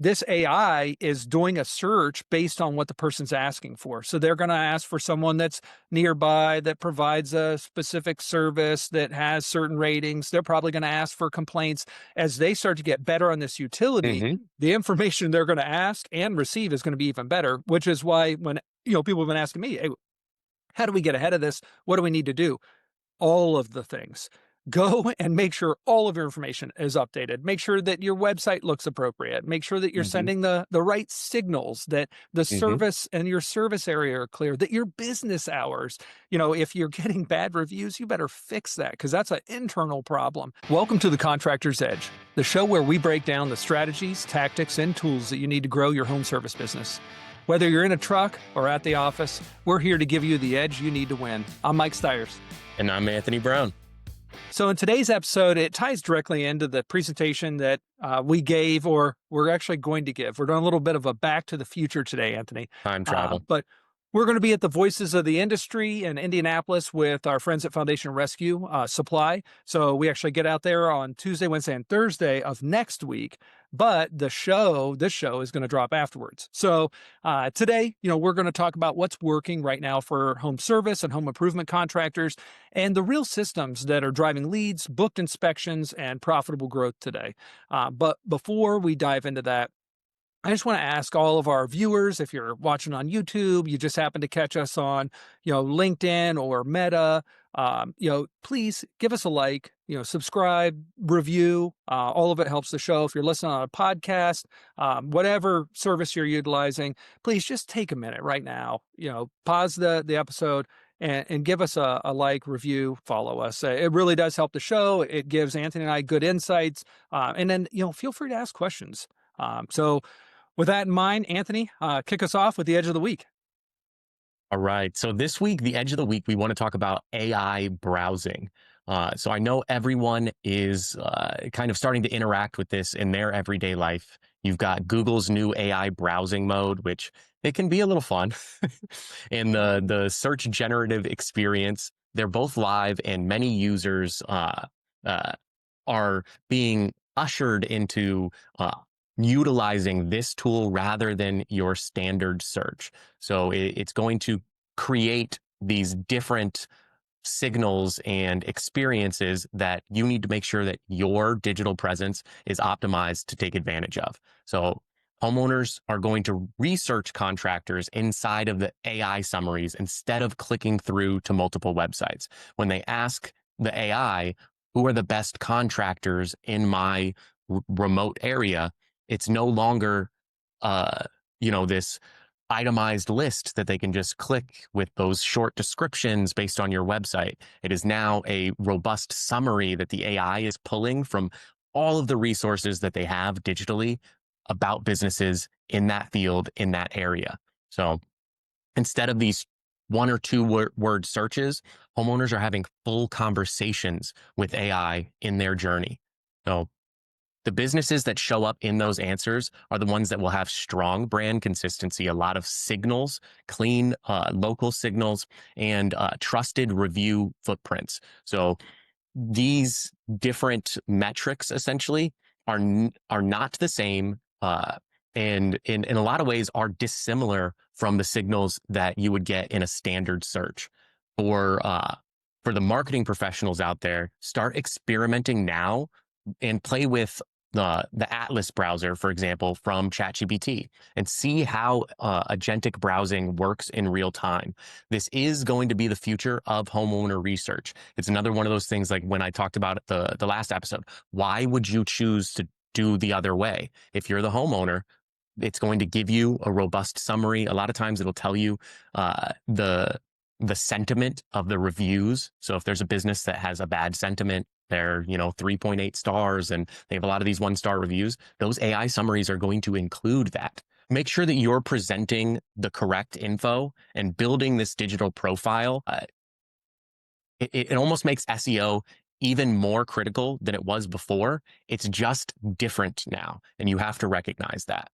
this AI is doing a search based on what the person's asking for. So they're going to ask for someone that's nearby, that provides a specific service, that has certain ratings. They're probably going to ask for complaints. As they start to get better on this utility, the information they're going to ask and receive is going to be even better, which is why when people have been asking me, hey, how do we get ahead of this? What do we need to do? All of the things. Go and make sure all of your information is updated. Make sure that your website looks appropriate. Make sure that you're sending the right signals, that the service and your service area are clear, that your business hours, if you're getting bad reviews, you better fix that because that's an internal problem. Welcome to the Contractor's Edge, the show where we break down the strategies, tactics, and tools that you need to grow your home service business. Whether you're in a truck or at the office, we're here to give you the edge you need to win. I'm Mike Stiers. And I'm Anthony Brown. So in today's episode, it ties directly into the presentation that we gave, or we're actually going to give. We're doing a little bit of a back to the future today, Anthony. Time travel. But we're going to be at the Voices of the Industry in Indianapolis with our friends at Foundation Rescue Supply. So we actually get out there on Tuesday, Wednesday, and Thursday of next week. But this show is going to drop afterwards. So today, we're going to talk about what's working right now for home service and home improvement contractors and the real systems that are driving leads, booked inspections, and profitable growth today. But before we dive into that, I just want to ask all of our viewers, if you're watching on YouTube, you just happen to catch us on, LinkedIn or Meta, please give us a like, subscribe, review. All of it helps the show. If you're listening on a podcast, whatever service you're utilizing, please just take a minute right now, pause the episode and give us a like, review, follow us. It really does help the show. It gives Anthony and I good insights. And then, feel free to ask questions. So with that in mind, Anthony, kick us off with the Edge of the Week. All right. So this week, the Edge of the Week, we want to talk about AI browsing. So I know everyone is kind of starting to interact with this in their everyday life. You've got Google's new AI browsing mode, which it can be a little fun. And the search generative experience, they're both live and many users are being ushered into utilizing this tool rather than your standard search. So it's going to create these different signals and experiences that you need to make sure that your digital presence is optimized to take advantage of. So homeowners are going to research contractors inside of the AI summaries instead of clicking through to multiple websites. When they ask the AI, who are the best contractors in my remote area, it's no longer, this itemized list that they can just click with those short descriptions based on your website. It is now a robust summary that the AI is pulling from all of the resources that they have digitally about businesses in that field, in that area. So instead of these one or two word searches, homeowners are having full conversations with AI in their journey. So the businesses that show up in those answers are the ones that will have strong brand consistency, a lot of signals, clean local signals, and trusted review footprints. So these different metrics essentially are not the same, and in a lot of ways are dissimilar from the signals that you would get in a standard search. For the marketing professionals out there, start experimenting now and play with the Atlas browser, for example, from ChatGPT, and see how agentic browsing works in real time. This is going to be the future of homeowner research. It's another one of those things like when I talked about it the last episode. Why would you choose to do the other way? If you're the homeowner, it's going to give you a robust summary. A lot of times it'll tell you the sentiment of the reviews. So if there's a business that has a bad sentiment, they're 3.8 stars and they have a lot of these 1-star reviews, those AI summaries are going to include that. Make sure that you're presenting the correct info and building this digital profile. It almost makes SEO even more critical than it was before. It's just different now, and you have to recognize that.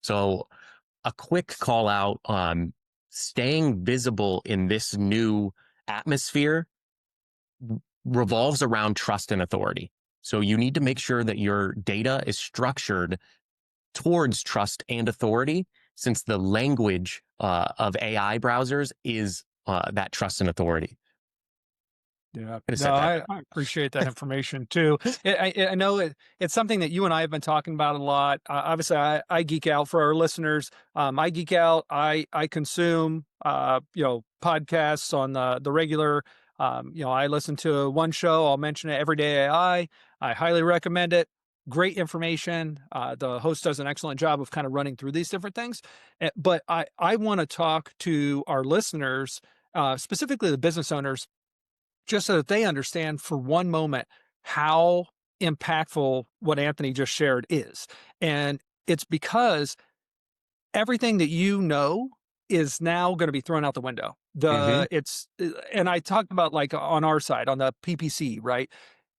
So a quick call out on staying visible in this new atmosphere revolves around trust and authority. So you need to make sure that your data is structured towards trust and authority, since the language of AI browsers is that trust and authority. Yeah, Could have no, said that I appreciate that information too. I know it's something that you and I have been talking about a lot. Obviously, I geek out for our listeners. I geek out. I consume podcasts on the regular. I listen to one show. I'll mention it, Everyday AI. I highly recommend it. Great information. The host does an excellent job of kind of running through these different things. But I want to talk to our listeners, specifically the business owners, just so that they understand for one moment how impactful what Anthony just shared is. And it's because everything that you know is now going to be thrown out the window. Mm-hmm. And I talked about, like, on our side, on the PPC, right?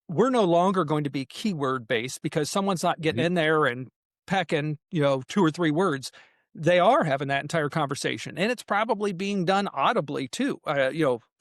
We're no longer going to be keyword based because someone's not getting Mm-hmm. in there and pecking, 2 or 3 words. They are having that entire conversation, and it's probably being done audibly too.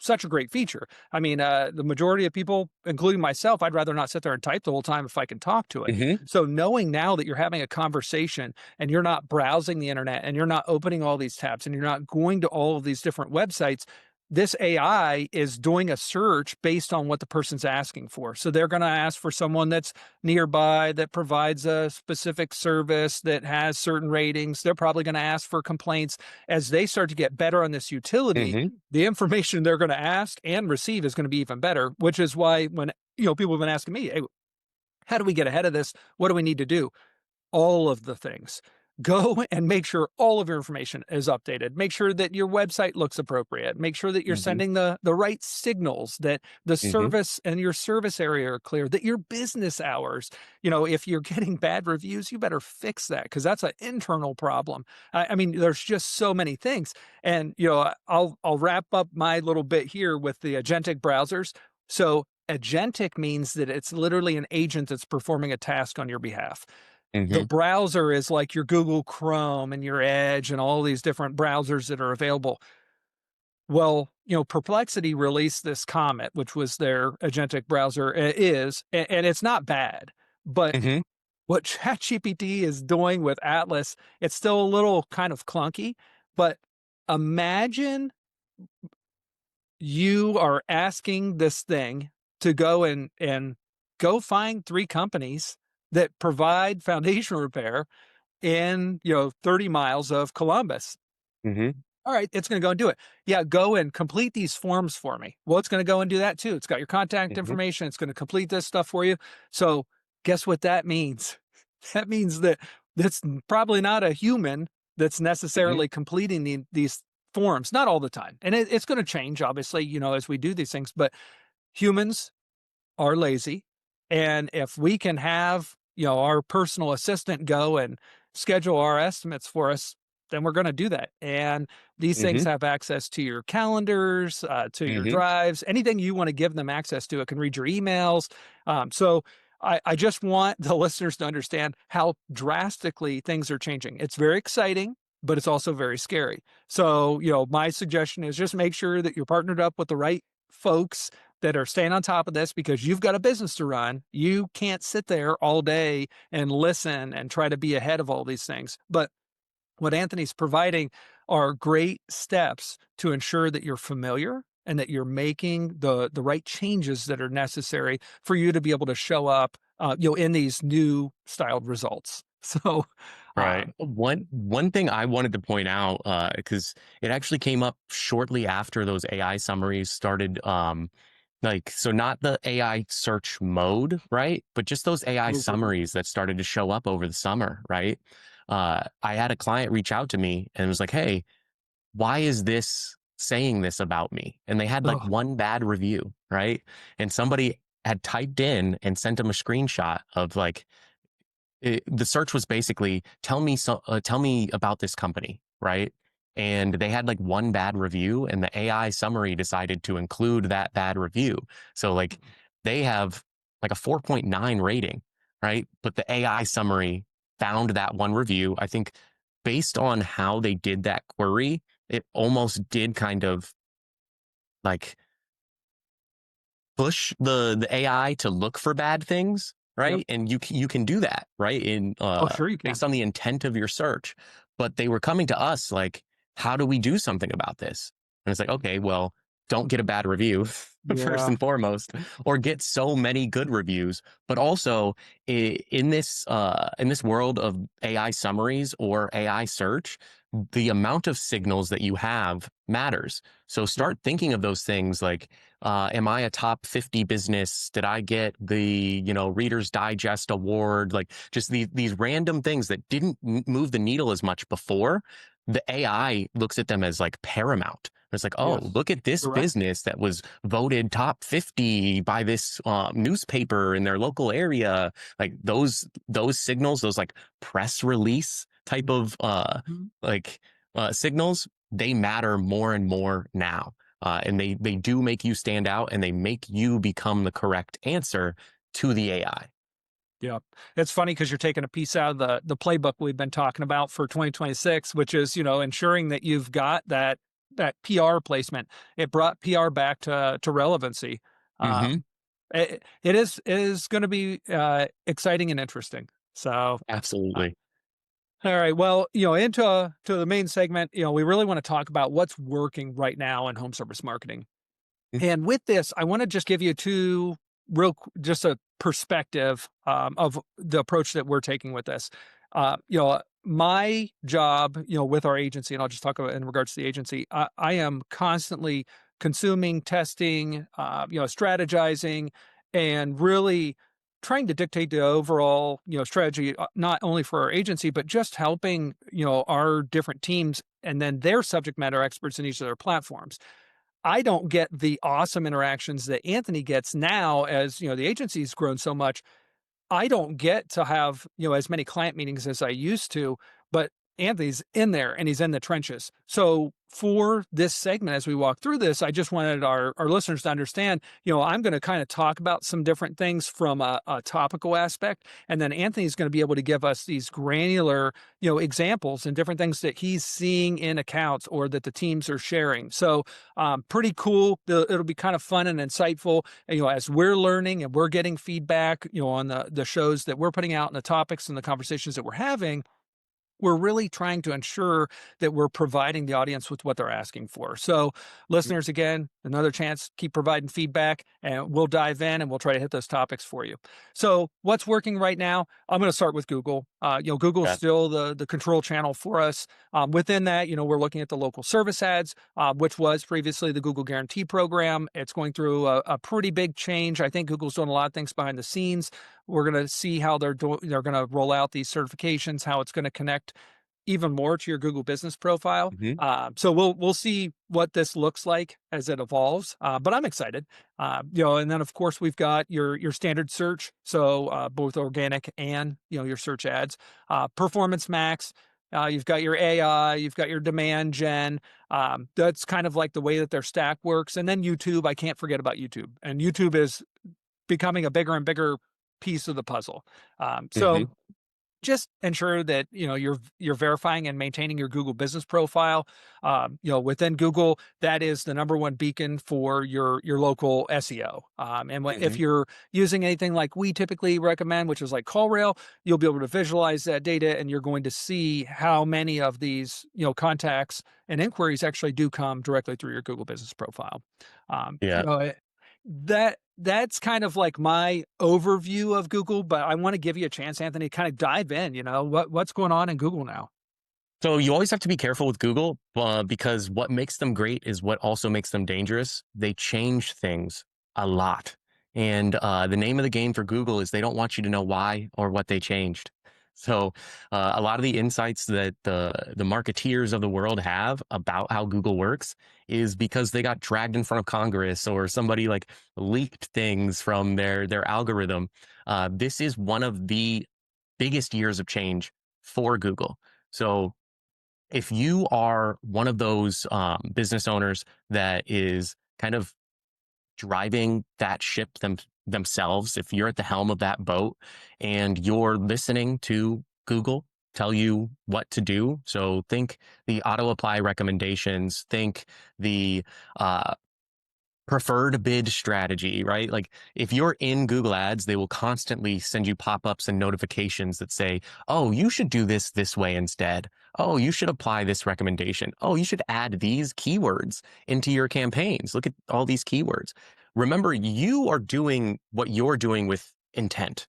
Such a great feature. I mean, the majority of people, including myself, I'd rather not sit there and type the whole time if I can talk to it. Mm-hmm. So knowing now that you're having a conversation and you're not browsing the internet and you're not opening all these tabs and you're not going to all of these different websites, this AI is doing a search based on what the person's asking for. So they're going to ask for someone that's nearby, that provides a specific service, that has certain ratings. They're probably going to ask for complaints. As they start to get better on this utility, Mm-hmm. the information they're going to ask and receive is going to be even better, which is why when people have been asking me, hey, how do we get ahead of this? What do we need to do? All of the things. Go and make sure all of your information is updated. Make sure that your website looks appropriate. Make sure that you're Mm-hmm. sending the right signals, that the Mm-hmm. service and your service area are clear, that your business hours, if you're getting bad reviews, you better fix that, because that's an internal problem. I mean, there's just so many things. And, I'll wrap up my little bit here with the agentic browsers. So agentic means that it's literally an agent that's performing a task on your behalf. The Mm-hmm. browser is like your Google Chrome and your Edge and all these different browsers that are available. Well, Perplexity released this Comet, which was their agentic browser, and it's not bad. But Mm-hmm. what ChatGPT is doing with Atlas, it's still a little kind of clunky. But imagine you are asking this thing to go and go find 3 companies that provide foundation repair in 30 miles of Columbus. Mm-hmm. All right, it's going to go and do it. Yeah, go and complete these forms for me. Well, it's going to go and do that too. It's got your contact Mm-hmm. information. It's going to complete this stuff for you. So guess what that means? That means that that's probably not a human that's Mm-hmm. necessarily completing these forms. Not all the time, and it's going to change, obviously, as we do these things. But humans are lazy. And if we can have, our personal assistant go and schedule our estimates for us, then we're going to do that. And these things Mm-hmm. have access to your calendars, to your Mm-hmm. drives, anything you want to give them access to. It can read your emails. So I just want the listeners to understand how drastically things are changing. It's very exciting, but it's also very scary. So, my suggestion is just make sure that you're partnered up with the right folks that are staying on top of this, because you've got a business to run. You can't sit there all day and listen and try to be ahead of all these things. But what Anthony's providing are great steps to ensure that you're familiar and that you're making the right changes that are necessary for you to be able to show up, in these new styled results. So, Right. um, One thing I wanted to point out, because it actually came up shortly after those AI summaries started, so not the AI search mode, right? But just those AI summaries that started to show up over the summer, right? I had a client reach out to me and was like, "Hey, why is this saying this about me?" And they had like oh, one bad review, right? And somebody had typed in and sent them a screenshot of like, the search was basically tell me about this company, right? And they had like one bad review, and the AI summary decided to include that bad review. So like they have like a 4.9 rating, right? But the AI summary found that one review. I think based on how they did that query, it almost did kind of like push the AI to look for bad things, Yep. right? And you can do that, right? In Oh, sure you can. based on the intent of your search. But they were coming to us like, how do we do something about this? And it's like, okay, well, don't get a bad review first Yeah. and foremost, or get so many good reviews. But also in this world of AI summaries or AI search, the amount of signals that you have matters. So Yep. start thinking of those things like, am I a top 50 business? Did I get the, Reader's Digest award? Like just these random things that didn't move the needle as much before. The AI looks at them as like paramount. It's like, oh, Yes. look at this Correct. business that was voted top 50 by this newspaper in their local area. Like those signals, those like press release type of Mhm. like signals, they matter more and more now. And they do make you stand out, and they make you become the correct answer to the AI. Yeah. It's funny because you're taking a piece out of the playbook we've been talking about for 2026, which is, ensuring that you've got that PR placement. It brought PR back to relevancy. Hmm. It is going to be exciting and interesting. So, uh, Absolutely. all right. Well, to the main segment, we really want to talk about what's working right now in home service marketing. And with this, I want to just give you just a perspective of the approach that we're taking with this. My job, with our agency, and I'll just talk about in regards to the agency, I am constantly consuming, testing, strategizing, and really trying to dictate the overall, strategy, not only for our agency, but just helping, our different teams and then their subject matter experts in each of their platforms. I don't get the awesome interactions that Anthony gets now as, the agency's grown so much. I don't get to have, as many client meetings as I used to, but Anthony's in there and he's in the trenches. So for this segment, as we walk through this, I just wanted our listeners to understand, I'm going to kind of talk about some different things from a topical aspect. And then Anthony's going to be able to give us these granular, examples and different things that he's seeing in accounts or that the teams are sharing. So pretty cool. It'll be kind of fun and insightful, as we're learning and we're getting feedback, on the shows that we're putting out and the topics and the conversations that we're having. We're really trying to ensure that we're providing the audience with what they're asking for. So, listeners, again, another chance, keep providing feedback, and we'll dive in and we'll try to hit those topics for you. So, what's working right now? I'm going to start with Google. Google's Yeah. still the control channel for us. Within that, we're looking at the local service ads, which was previously the Google Guarantee Program. It's going through a pretty big change. I think Google's doing a lot of things behind the scenes. We're going to see how they're going to roll out these certifications, how it's going to connect even more to your Google business profile. Hmm. So we'll see what this looks like as it evolves. But I'm excited. And then of course we've got your standard search, so both organic and your search ads, Performance Max. You've got your AI, you've got your demand gen. That's kind of like the way that their stack works. And then YouTube, I can't forget about YouTube. And YouTube is becoming a bigger and bigger piece of the puzzle. So Hmm. just ensure that you're verifying and maintaining your Google business profile. Within Google, that is the number one beacon for your local SEO. If Hmm. you're using anything like we typically recommend, which is like CallRail, you'll be able to visualize that data, and you're going to see how many of these contacts and inquiries actually do come directly through your Google business profile. Um, you Yeah. know, it- that's kind of like my overview of Google, but I want to give you a chance, Anthony, to kind of dive in, what's going on in Google now. So you always have to be careful with Google because what makes them great is what also makes them dangerous. They change things a lot. And the name of the game for Google is they don't want you to know why or what they changed. So a lot of the insights that the marketeers of the world have about how Google works is because they got dragged in front of Congress or somebody like leaked things from their algorithm. This is one of the biggest years of change for Google. So if you are one of those business owners that is kind of driving that ship themselves, if you're at the helm of that boat and you're listening to Google tell you what to do, so think the auto apply recommendations, think the uh, preferred bid strategy, right? Like if you're in Google Ads, they will constantly send you pop-ups and notifications that say, "Oh, you should do this way instead. Oh, you should apply this recommendation. Oh, you should add these keywords into your campaigns. Look at all these keywords." Remember, you are doing what you're doing with intent.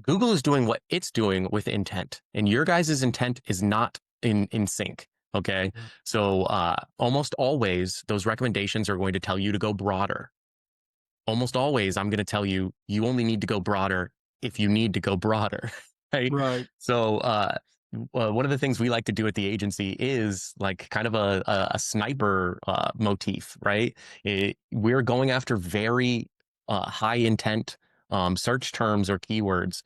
Google is doing what it's doing with intent, and your guys' intent is not in sync. Okay. Yeah. So almost always those recommendations are going to tell you to go broader. Almost always I'm going to tell you you only need to go broader if you need to go broader. Right. Right. So one of the things we like to do at the agency is like kind of a sniper motif, right? We're going after very high intent search terms or keywords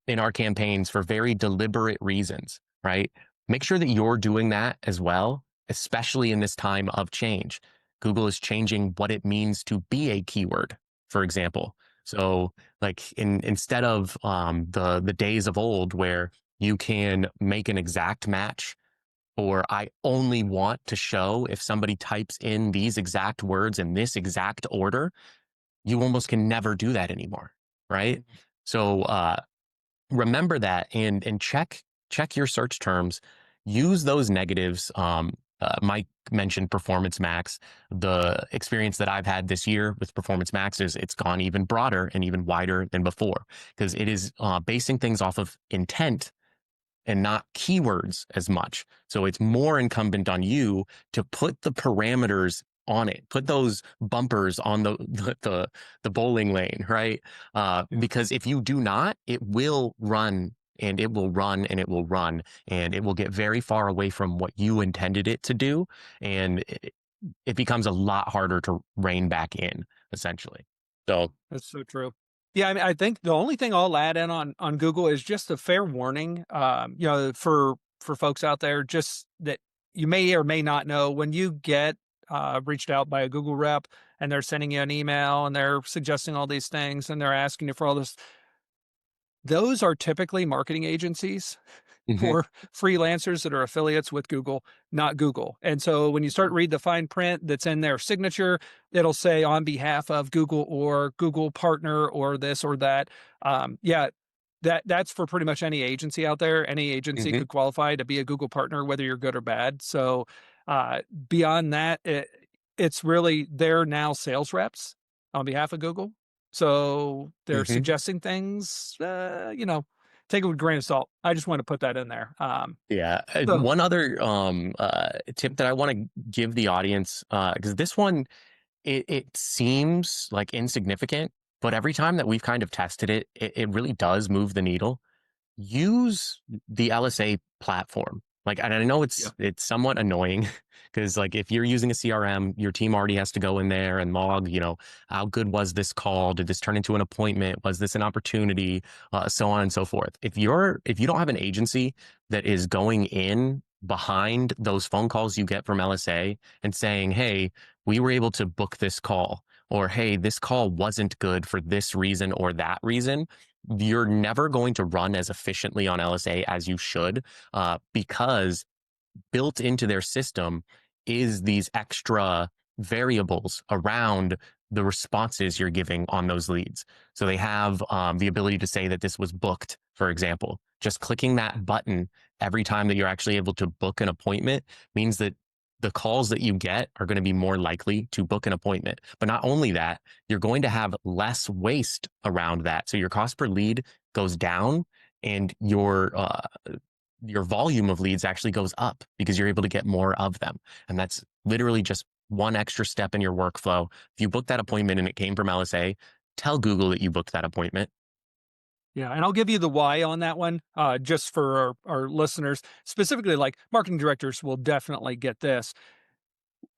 in our campaigns for very deliberate reasons, right? Make sure that you're doing that as well, especially in this time of change. Google is changing what it means to be a keyword, for example. So, like instead of the days of old where you can make an exact match, or I only want to show if somebody types in these exact words in this exact order, you almost can never do that anymore, right? So remember that and check your search terms. Use those negatives. Mike mentioned Performance Max. The experience that I've had this year with Performance Max is it's gone even broader and even wider than before because it is basing things off of intent and not keywords as much. So it's more incumbent on you to put the parameters on it, put those bumpers on the bowling lane, right? Because if you do not, it will run and it will run and it will run and it will get very far away from what you intended it to do, and it becomes a lot harder to rein back in, essentially. So That's so true. Yeah, I mean, I think the only thing I'll add in on Google is just a fair warning, for folks out there, just that you may or may not know when you get reached out by a Google rep and they're sending you an email and they're suggesting all these things and they're asking you for all this. Those are typically marketing agencies mhm, or freelancers that are affiliates with Google, not Google. And so when you start read the fine print that's in their signature, it'll say on behalf of Google or Google partner or this or that. Yeah, that's for pretty much any agency out there. Any agency mhm. could qualify to be a Google partner, whether you're good or bad. So beyond that, it's really they're now sales reps on behalf of Google. So they're Mhm. suggesting things, take it with a grain of salt. I just want to put that in there. Yeah. So One other tip that I want to give the audience, because this one, it seems like insignificant, but every time that we've kind of tested it, it really does move the needle. Use the LSA platform. Like, and I know yeah, it's somewhat annoying because like if you're using a CRM, your team already has to go in there and log, how good was this call? Did this turn into an appointment? Was this an opportunity? So on and so forth. If you don't have an agency that is going in behind those phone calls you get from LSA and saying, "Hey, we were able to book this call," or "Hey, this call wasn't good for this reason or that reason," you're never going to run as efficiently on LSA as you should, because built into their system is these extra variables around the responses you're giving on those leads. So they have the ability to say that this was booked, for example. Just clicking that button every time that you're actually able to book an appointment means that the calls that you get are going to be more likely to book an appointment. But not only that, you're going to have less waste around that. So your cost per lead goes down and your volume of leads actually goes up because you're able to get more of them. And that's literally just one extra step in your workflow. If you booked that appointment and it came from LSA, tell Google that you booked that appointment. yeah, and I'll give you the why on that one, just for our listeners, specifically like marketing directors will definitely get this.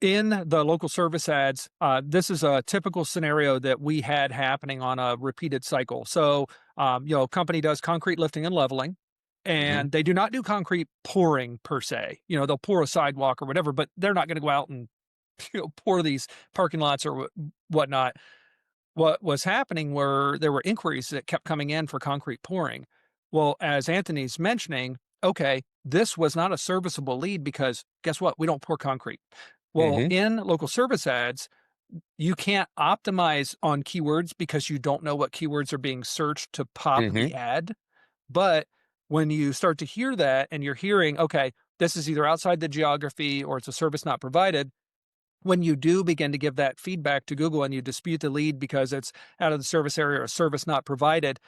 In the local service ads, this is a typical scenario that we had happening on a repeated cycle. So, company does concrete lifting and leveling, Hmm. and they do not do concrete pouring per se. They'll pour a sidewalk or whatever, but they're not going to go out and pour these parking lots or whatnot. What was happening were there were inquiries that kept coming in for concrete pouring. Well, as Anthony's mentioning, okay, this was not a serviceable lead because guess what? We don't pour concrete. Well, Hmm. in local service ads, you can't optimize on keywords because you don't know what keywords are being searched to pop Hmm. the ad. But when you start to hear that and you're hearing, okay, this is either outside the geography or it's a service not provided, when you do begin to give that feedback to Google and you dispute the lead because it's out of the service area or service not provided,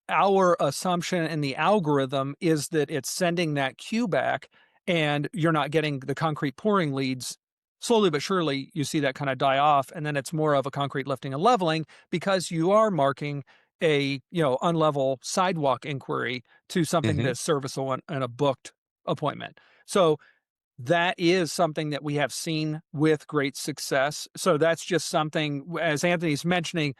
our assumption in the algorithm is that it's sending that cue back and you're not getting the concrete pouring leads. Slowly but surely, you see that kind of die off, and then it's more of a concrete lifting and leveling because you are marking a unlevel sidewalk inquiry to something Hmm. that's serviceable and a booked appointment. So that is something that we have seen with great success. So that's just something, as Anthony's mentioning,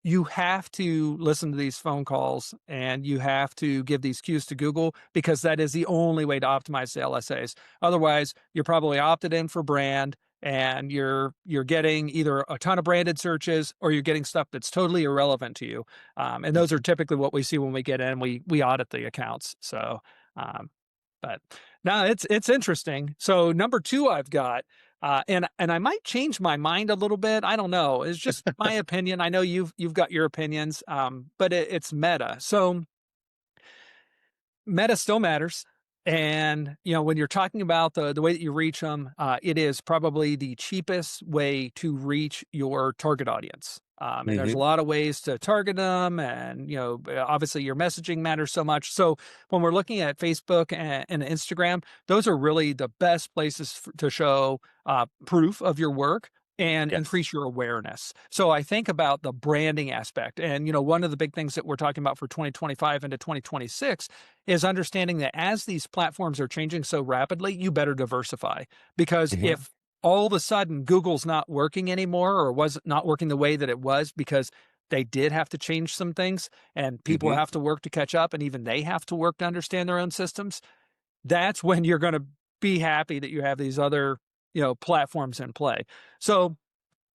you have to listen to these phone calls and you have to give these cues to Google because that is the only way to optimize the LSAs. Otherwise, you're probably opted in for brand and you're getting either a ton of branded searches or you're getting stuff that's totally irrelevant to you. And those are typically what we see when we get in. We audit the accounts. So, um, but no, it's interesting. So number two, I've got and I might change my mind a little bit. I don't know. It's just my opinion. I know you've got your opinions, but it's Meta. So Meta still matters. And when you're talking about the way that you reach them, it is probably the cheapest way to reach your target audience. And there's a Hmm. lot of ways to target them, and obviously your messaging matters so much. So when we're looking at Facebook and Instagram, those are really the best places to show proof of your work and Yes. increase your awareness. So I think about the branding aspect, and one of the big things that we're talking about for 2025 into 2026 is understanding that as these platforms are changing so rapidly, you better diversify. Because Hmm. if all of a sudden Google's not working anymore or was not working the way that it was because they did have to change some things and people Hmm. have to work to catch up and even they have to work to understand their own systems, that's when you're going to be happy that you have these other, platforms in play. So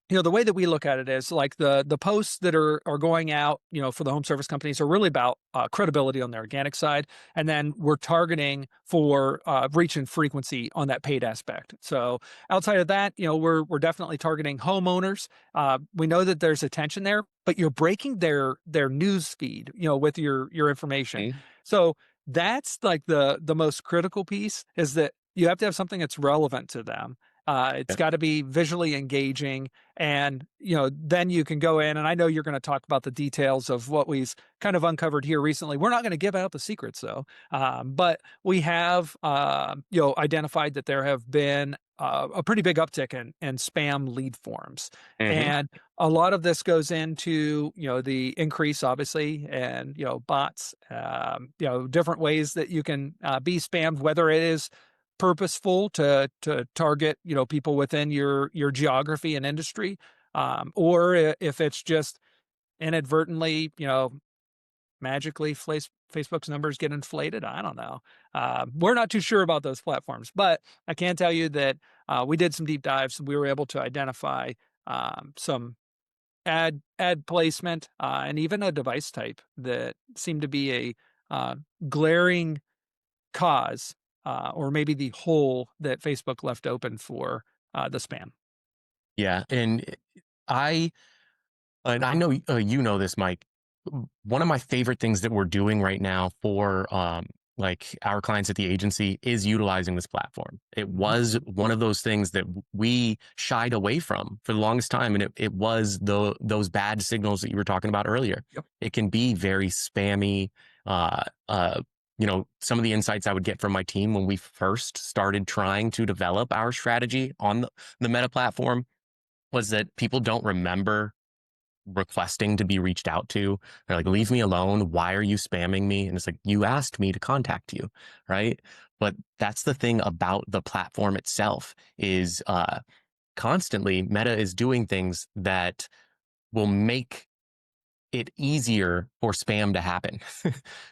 the way that we look at it is like the posts that are going out, for the home service companies are really about credibility on the organic side, and then we're targeting for reach and frequency on that paid aspect. So outside of that, we're definitely targeting homeowners. We know that there's attention there, but you're breaking their news feed, with your information. So that's like the most critical piece is that you have to have something that's relevant to them. It's Yep. got to be visually engaging, and then you can go in, and I know you're going to talk about the details of what we've kind of uncovered here recently. We're not going to give out the secrets though, but we have identified that there have been a pretty big uptick in spam lead forms, Hmm. and a lot of this goes into the increase obviously, and bots, different ways that you can be spammed, whether it is purposeful to target people within your geography and industry, or if it's just inadvertently magically Facebook's numbers get inflated. I don't know. We're not too sure about those platforms, but I can tell you that we did some deep dives and we were able to identify some ad placement and even a device type that seemed to be a glaring cause, or maybe the hole that Facebook left open for the spam. Yeah, I I know you know this, Mike. One of my favorite things that we're doing right now for like our clients at the agency is utilizing this platform. It Mhm. was one of those things that we shied away from for the longest time, and it was those bad signals that you were talking about earlier. Yep. It can be very spammy. Uh, uh, some of the insights I would get from my team when we first started trying to develop our strategy on the Meta platform was that people don't remember requesting to be reached out to. They're like, leave me alone. Why are you spamming me? And it's like, you asked me to contact you, right? But that's the thing about the platform itself is constantly Meta is doing things that will make it easier for spam to happen.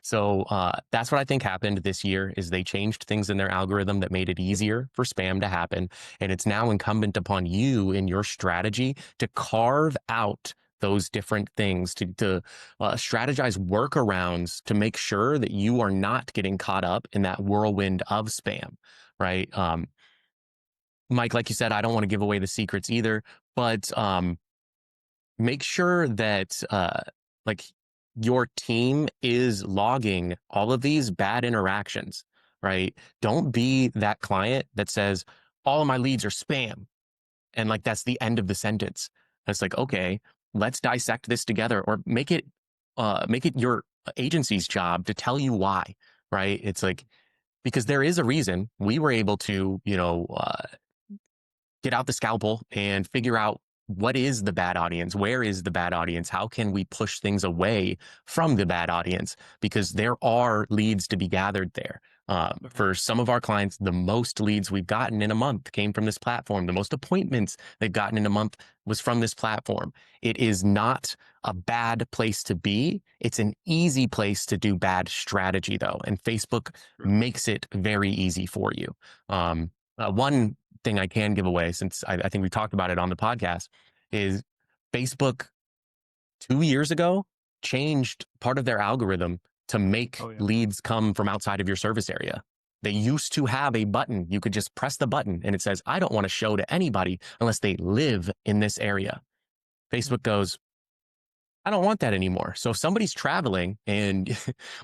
So that's what I think happened this year is they changed things in their algorithm that made it Yep. easier for spam to happen. And it's now incumbent upon you in your strategy to carve out those different things to strategize workarounds to make sure that you are not getting caught up in that whirlwind of spam, right? Mike, like you said, I don't want to give away the secrets either, But make sure that like your team is logging all of these bad interactions, right? Don't be that client that says all of my leads are spam, and like that's the end of the sentence. And it's like, okay, let's dissect this together, or make it your agency's job to tell you why, right? It's like, because there is a reason we were able to, get out the scalpel and figure out what is the bad audience, where is the bad audience, how can we push things away from the bad audience, because there are leads to be gathered there. For some of our clients, the most leads we've gotten in a month came from this platform. The most appointments they've gotten in a month was from this platform. It is not a bad place to be. It's an easy place to do bad strategy, though, and Facebook makes it very easy for you. One thing I can give away, since I think we talked about it on the podcast, is Facebook 2 years ago changed part of their algorithm to make leads come from outside of your service area. They used to have a button. You could just press the button and it says, I don't want to show to anybody unless they live in this area. Facebook goes, I don't want that anymore. So if somebody's traveling, and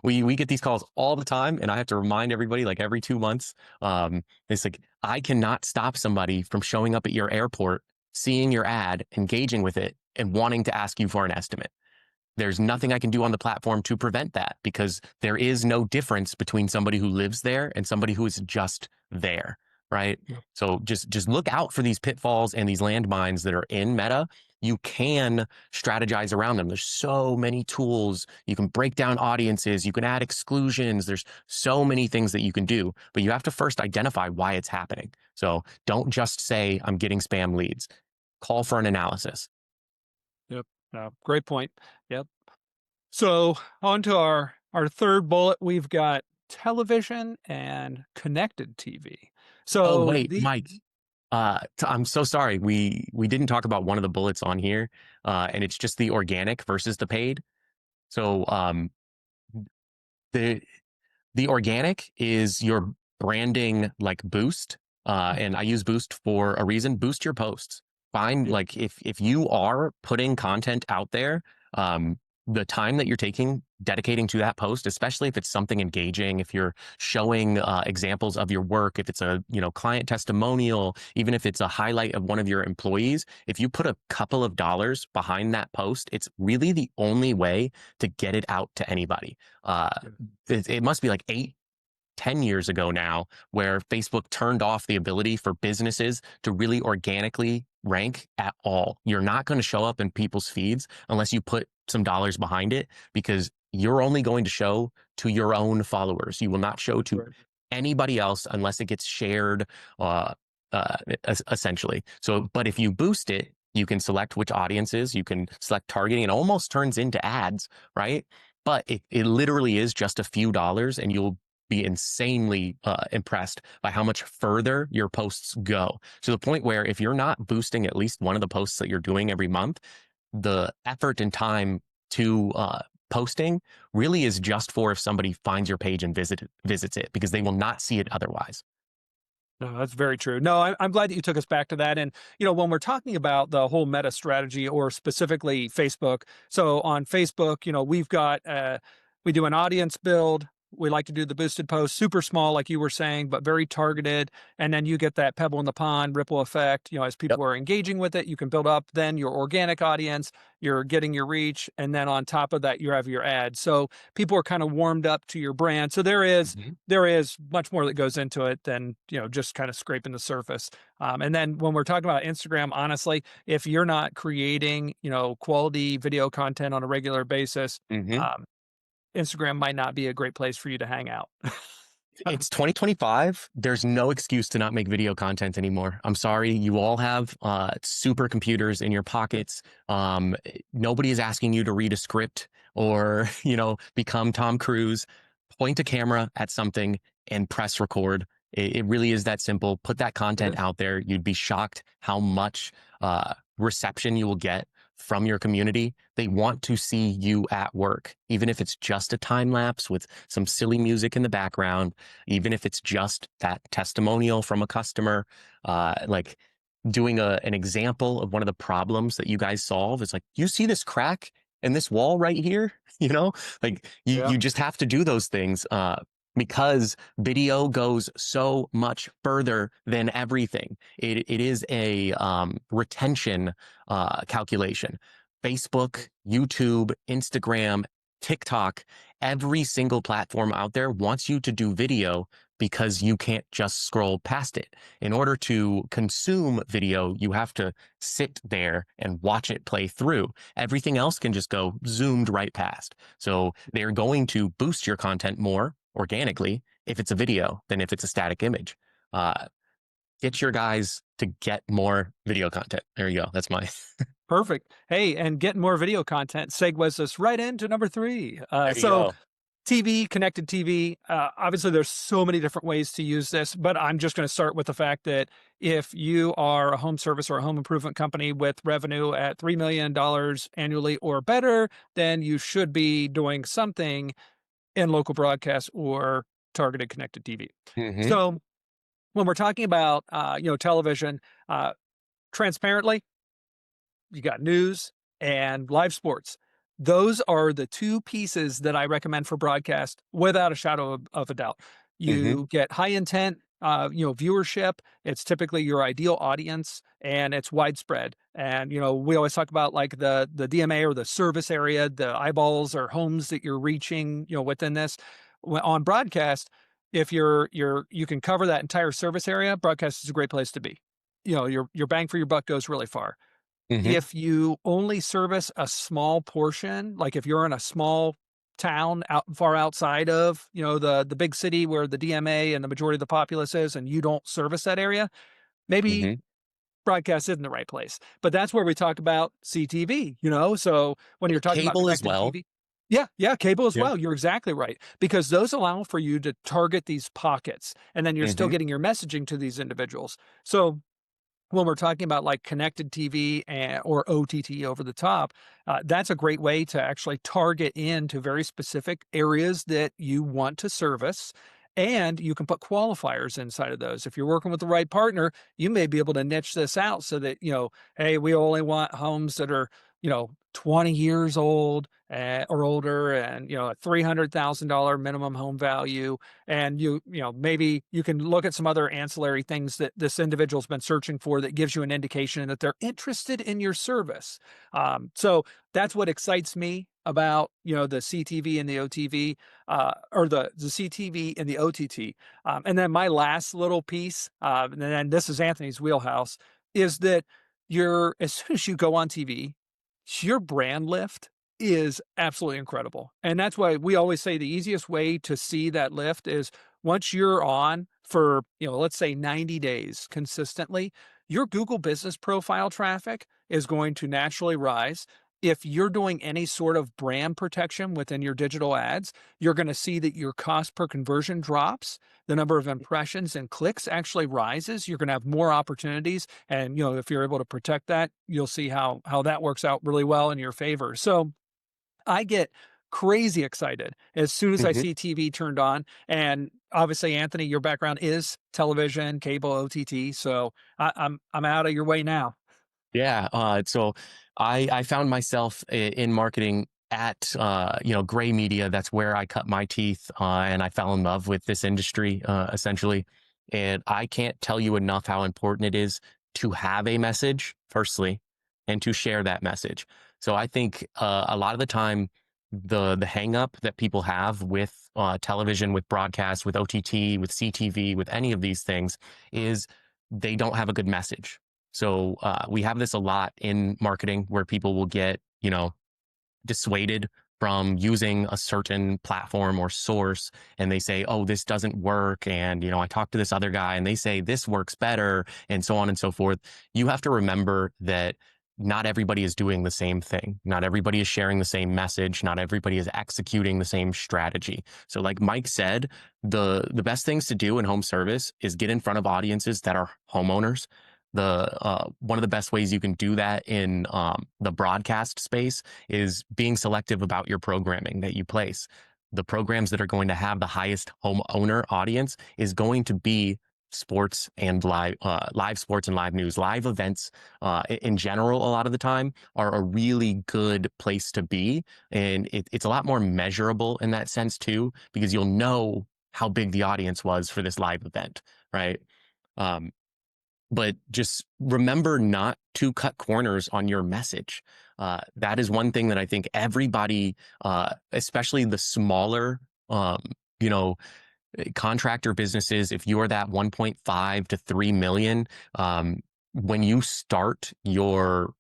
we get these calls all the time, and I have to remind everybody like every 2 months, it's like, I cannot stop somebody from showing up at your airport, seeing your ad, engaging with it, and wanting to ask you for an estimate. There's nothing I can do on the platform to prevent that, because there is no difference between somebody who lives there and somebody who is just there, right? So just look out for these pitfalls and these landmines that are in Meta. You can strategize around them. There's so many tools. You can break down audiences. You can add exclusions. There's so many things that you can do, but you have to first identify why it's happening. So don't just say, I'm getting spam leads. Call for an analysis. Yep. Great point. Yep. So on to our third bullet, we've got television and connected TV. So Oh, wait, Mike. I'm so sorry. We didn't talk about one of the bullets on here, and it's just the organic versus the paid. So the organic is your branding, like boost, and I use boost for a reason. Boost your posts. Find, like, if you are putting content out there, the time that you're dedicating to that post, especially if it's something engaging, if you're showing examples of your work, if it's a client testimonial, even if it's a highlight of one of your employees, if you put a couple of dollars behind that post, it's really the only way to get it out to anybody. It must be like 10 years ago now, where Facebook turned off the ability for businesses to really organically rank at all. You're not going to show up in people's feeds unless you put some dollars behind it, because you're only going to show to your own followers. You will not show to anybody else unless it gets shared, essentially. So, but if you boost it, you can select which audiences, you can select targeting. It almost turns into ads, right? But it literally is just a few dollars, and you'll be insanely impressed by how much further your posts go, to the point where if you're not boosting at least one of the posts that you're doing every month, the effort and time to posting really is just for if somebody finds your page and visits it, because they will not see it otherwise. No, that's very true. No, I'm glad that you took us back to that. And, when we're talking about the whole meta strategy, or specifically Facebook, so on Facebook, we've got, we do an audience build. We like to do the boosted post, super small, like you were saying, but very targeted. And then you get that pebble in the pond ripple effect. As people are engaging with it, you can build up then your organic audience, you're getting your reach. And then on top of that, you have your ads. So people are kind of warmed up to your brand. So there is much more that goes into it than, just kind of scraping the surface. And then when we're talking about Instagram, honestly, if you're not creating, quality video content on a regular basis, Instagram might not be a great place for you to hang out. It's 2025. There's no excuse to not make video content anymore. I'm sorry. You all have supercomputers in your pockets. Nobody is asking you to read a script or, become Tom Cruise. Point a camera at something and press record. It really is that simple. Put that content out there. You'd be shocked how much reception you will get from your community. They want to see you at work, even if it's just a time lapse with some silly music in the background, even if it's just that testimonial from a customer. Like, doing an example of one of the problems that you guys solve. It's like, you see this crack in this wall right here? You know, like Yeah. you just have to do those things because video goes so much further than everything. It is a retention calculation. Facebook, YouTube, Instagram, TikTok, every single platform out there wants you to do video because you can't just scroll past it. In order to consume video, you have to sit there and watch it play through. Everything else can just go zoomed right past. So they're going to boost your content more organically if it's a video than if it's a static image. Uh, get your guys to get more video content. There you go. That's my. Perfect. Hey, and getting more video content segues us right into number 3. There you So go. TV, connected TV. Obviously, there's so many different ways to use this, but I'm just going to start with the fact that if you are a home service or a home improvement company with revenue at $3 million annually or better, then you should be doing something in local broadcast or targeted connected TV. Mm-hmm. So when we're talking about, television, transparently, you got news and live sports. Those are the 2 pieces that I recommend for broadcast without a shadow of a doubt. Mm-hmm. You get high intent, viewership. It's typically your ideal audience and it's widespread. And, we always talk about like the DMA or the service area, the eyeballs or homes that you're reaching, within this. On broadcast, if you can cover that entire service area, broadcast is a great place to be. Your bang for your buck goes really far. Mm-hmm. If you only service a small portion, like if you're in a small town far outside of, the big city where the DMA and the majority of the populace is, and you don't service that area, maybe Mm-hmm. broadcast isn't the right place. But that's where we talk about CTV, So when you're talking about Cable as connected well. TV, yeah, cable as Yeah. well. You're exactly right. Because those allow for you to target these pockets and then you're still Mm-hmm. getting your messaging to these individuals. So when we're talking about like connected TV or OTT over the top, that's a great way to actually target into very specific areas that you want to service. And you can put qualifiers inside of those. If you're working with the right partner, you may be able to niche this out so that, hey, we only want homes that are, 20 years old or older and, a $300,000 minimum home value. And maybe you can look at some other ancillary things that this individual's been searching for that gives you an indication that they're interested in your service. So that's what excites me about, the CTV and the OTV, or the CTV and the OTT. And then my last little piece, and then this is Anthony's wheelhouse, is that as soon as you go on TV, your brand lift is absolutely incredible. And that's why we always say the easiest way to see that lift is once you're on for, let's say 90 days consistently, your Google business profile traffic is going to naturally rise. If you're doing any sort of brand protection within your digital ads, you're going to see that your cost per conversion drops. The number of impressions and clicks actually rises. You're going to have more opportunities. And, if you're able to protect that, you'll see how that works out really well in your favor. So I get crazy excited as soon as I Mm-hmm. see TV turned on. And obviously, Anthony, your background is television, cable, OTT. So I'm out of your way now. Yeah. So I found myself in marketing at gray media. That's where I cut my teeth, and I fell in love with this industry essentially. And I can't tell you enough how important it is to have a message, firstly, and to share that message. So I think a lot of the time, the hang up that people have with television, with broadcast, with OTT, with CTV, with any of these things is they don't have a good message. So we have this a lot in marketing where people will get, dissuaded from using a certain platform or source, and they say, oh, this doesn't work. And, I talked to this other guy and they say this works better, and so on and so forth. You have to remember that not everybody is doing the same thing. Not everybody is sharing the same message. Not everybody is executing the same strategy. So like Mike said, the best things to do in home service is get in front of audiences that are homeowners. One of the best ways you can do that in the broadcast space is being selective about your programming that you place. The programs that are going to have the highest homeowner audience is going to be sports and live sports and live news, live events in general, a lot of the time are a really good place to be. And it's a lot more measurable in that sense too, because you'll know how big the audience was for this live event, right? Um, but just remember not to cut corners on your message. That is one thing that I think everybody, especially the smaller, you know, contractor businesses, if you're that 1.5 to 3 million, when you start your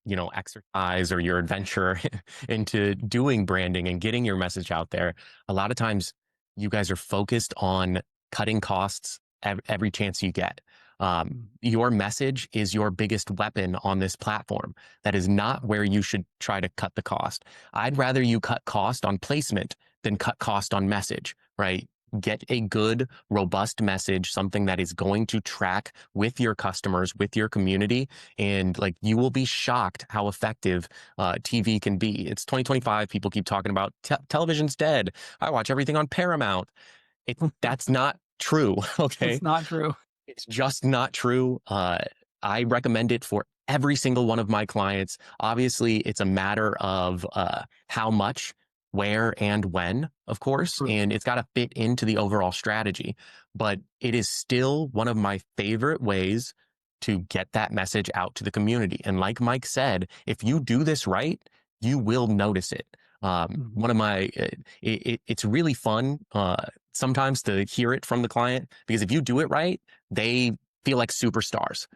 exercise or your adventure into doing branding and getting your message out there, a lot of times you guys are focused on cutting costs every chance you get. Your message is your biggest weapon on this platform. That is not where you should try to cut the cost. I'd rather you cut cost on placement than cut cost on message, right? Get a good, robust message, something that is going to track with your customers, with your community, and like you will be shocked how effective TV can be. It's 2025. People keep talking about television's dead. I watch everything on Paramount. That's not true. Okay, It's not true. it's just not true. I recommend it for every single one of my clients. Obviously, it's a matter of how much, where, and when, of course, True. and it's got to fit into the overall strategy. But it is still one of my favorite ways to get that message out to the community. And like Mike said, if you do this right, you will notice it. One of my, it's really fun sometimes to hear it from the client, because if you do it right, they feel like superstars.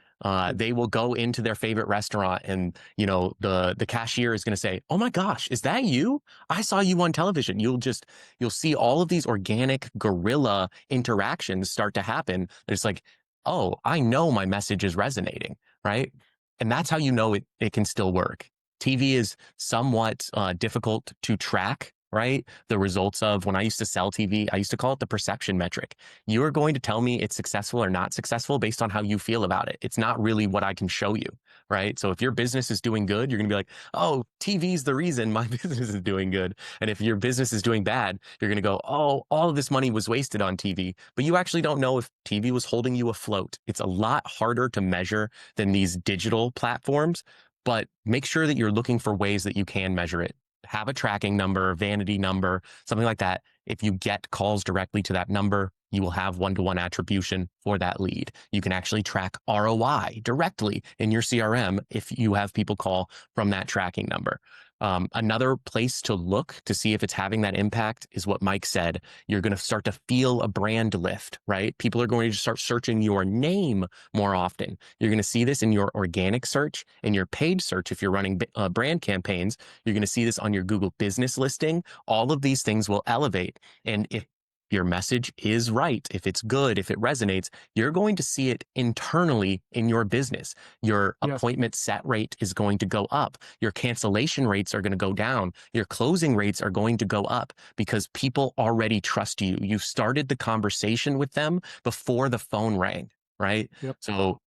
They will go into their favorite restaurant and, the cashier is going to say, "Oh my gosh, is that you? I saw you on television." You'll see all of these organic guerrilla interactions start to happen. It's like, "Oh, I know my message is resonating," right? And that's how you know it can still work. TV is somewhat difficult to track, right? The results of when I used to sell TV, I used to call it the perception metric. You are going to tell me it's successful or not successful based on how you feel about it. It's not really what I can show you, right? So if your business is doing good, you're going to be like, "Oh, TV's the reason my business is doing good." And if your business is doing bad, you're going to go, "Oh, all of this money was wasted on TV." But you actually don't know if TV was holding you afloat. It's a lot harder to measure than these digital platforms, but make sure that you're looking for ways that you can measure it. Have a tracking number, vanity number, something like that. If you get calls directly to that number, you will have one-to-one attribution for that lead. You can actually track ROI directly in your CRM if you have people call from that tracking number. Another place to look to see if it's having that impact is what Mike said. You're going to start to feel a brand lift, right? People are going to start searching your name more often. You're going to see this in your organic search and your paid search. If you're running brand campaigns, you're going to see this on your Google business listing. All of these things will elevate. And if your message is right, if it's good, if it resonates, you're going to see it internally in your business. Your appointment set rate is going to go up. Your cancellation rates are going to go down. Your closing rates are going to go up because people already trust you. You started the conversation with them before the phone rang, right? Yep. So,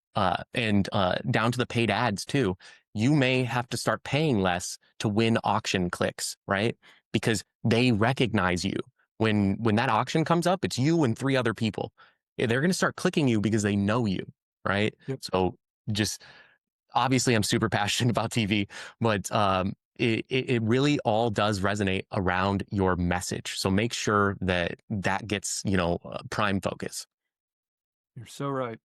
and down to the paid ads too. You may have to start paying less to win auction clicks, right? Because they recognize you. When that auction comes up, it's you and 3 other people. They're going to start clicking you because they know you, right? Yep. So just obviously, I'm super passionate about TV, but it really all does resonate around your message. So make sure that gets prime focus. You're so right.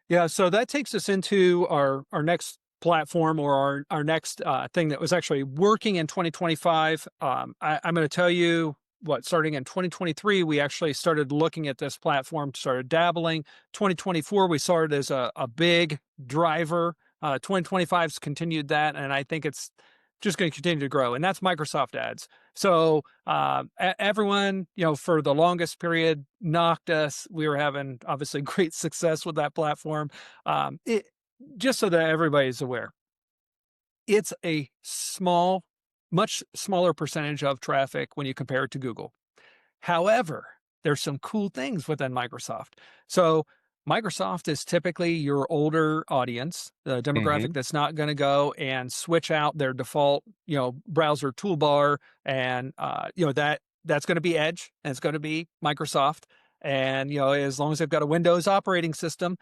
Yeah, so that takes us into our next platform, or our next thing that was actually working in 2025. I'm going to tell you what, starting in 2023, we actually started looking at this platform, started dabbling. 2024, we saw it as a big driver. 2025's continued that, and I think it's just going to continue to grow, and that's Microsoft ads. So everyone, for the longest period knocked us. We were having obviously great success with that platform. Just so that everybody's aware, it's a much smaller percentage of traffic when you compare it to Google. However, there's some cool things within Microsoft. So Microsoft is typically your older audience, the demographic that's not going to go and switch out their default, browser toolbar, and that's going to be Edge, and it's going to be Microsoft. And, as long as they've got a Windows operating system.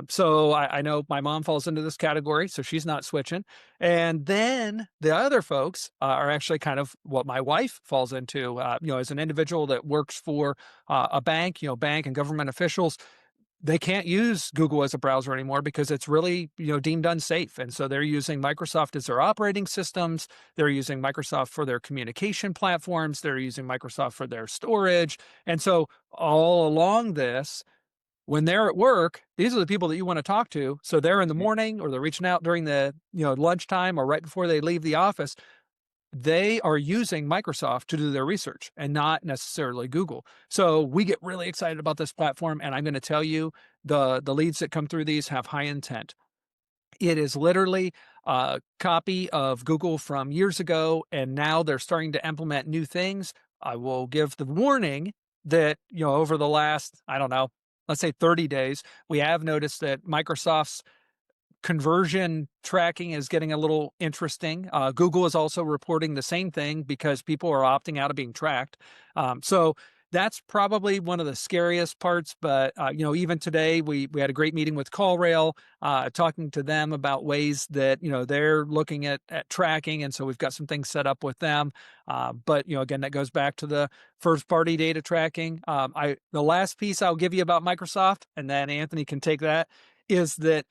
So I know my mom falls into this category, so she's not switching. And then the other folks are actually kind of what my wife falls into, as an individual that works for a bank, bank and government officials. They can't use Google as a browser anymore because it's really, deemed unsafe. And so they're using Microsoft as their operating systems. They're using Microsoft for their communication platforms. They're using Microsoft for their storage. And so all along this, when they're at work, these are the people that you want to talk to. So they're in the morning or they're reaching out during the, lunchtime or right before they leave the office. They are using Microsoft to do their research and not necessarily Google. So we get really excited about this platform, and I'm going to tell you, the leads that come through these have high intent. It is literally a copy of Google from years ago, and now they're starting to implement new things. I will give the warning that, over the last, I don't know, let's say 30 days, we have noticed that Microsoft's conversion tracking is getting a little interesting. Google is also reporting the same thing because people are opting out of being tracked. So that's probably one of the scariest parts. But even today, we had a great meeting with CallRail, talking to them about ways that they're looking at tracking, and so we've got some things set up with them. But again, that goes back to the first party data tracking. The last piece I'll give you about Microsoft, and then Anthony can take that, is that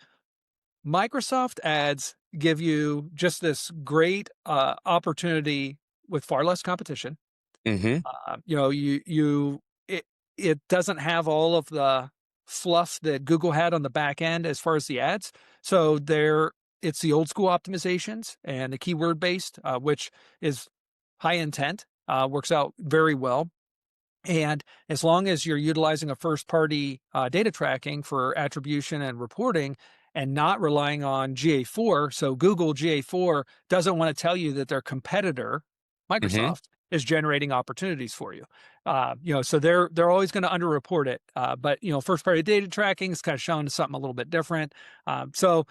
Microsoft ads give you just this great opportunity with far less competition. Mm-hmm. It doesn't have all of the fluff that Google had on the back end as far as the ads. So it's the old school optimizations and the keyword based, which is high intent, works out very well. And as long as you're utilizing a first party data tracking for attribution and reporting and not relying on GA4, so Google GA4 doesn't want to tell you that their competitor, Mm-hmm. Microsoft, is generating opportunities for you. So they're always going to underreport it. But first party data tracking is kind of showing something a little bit different. The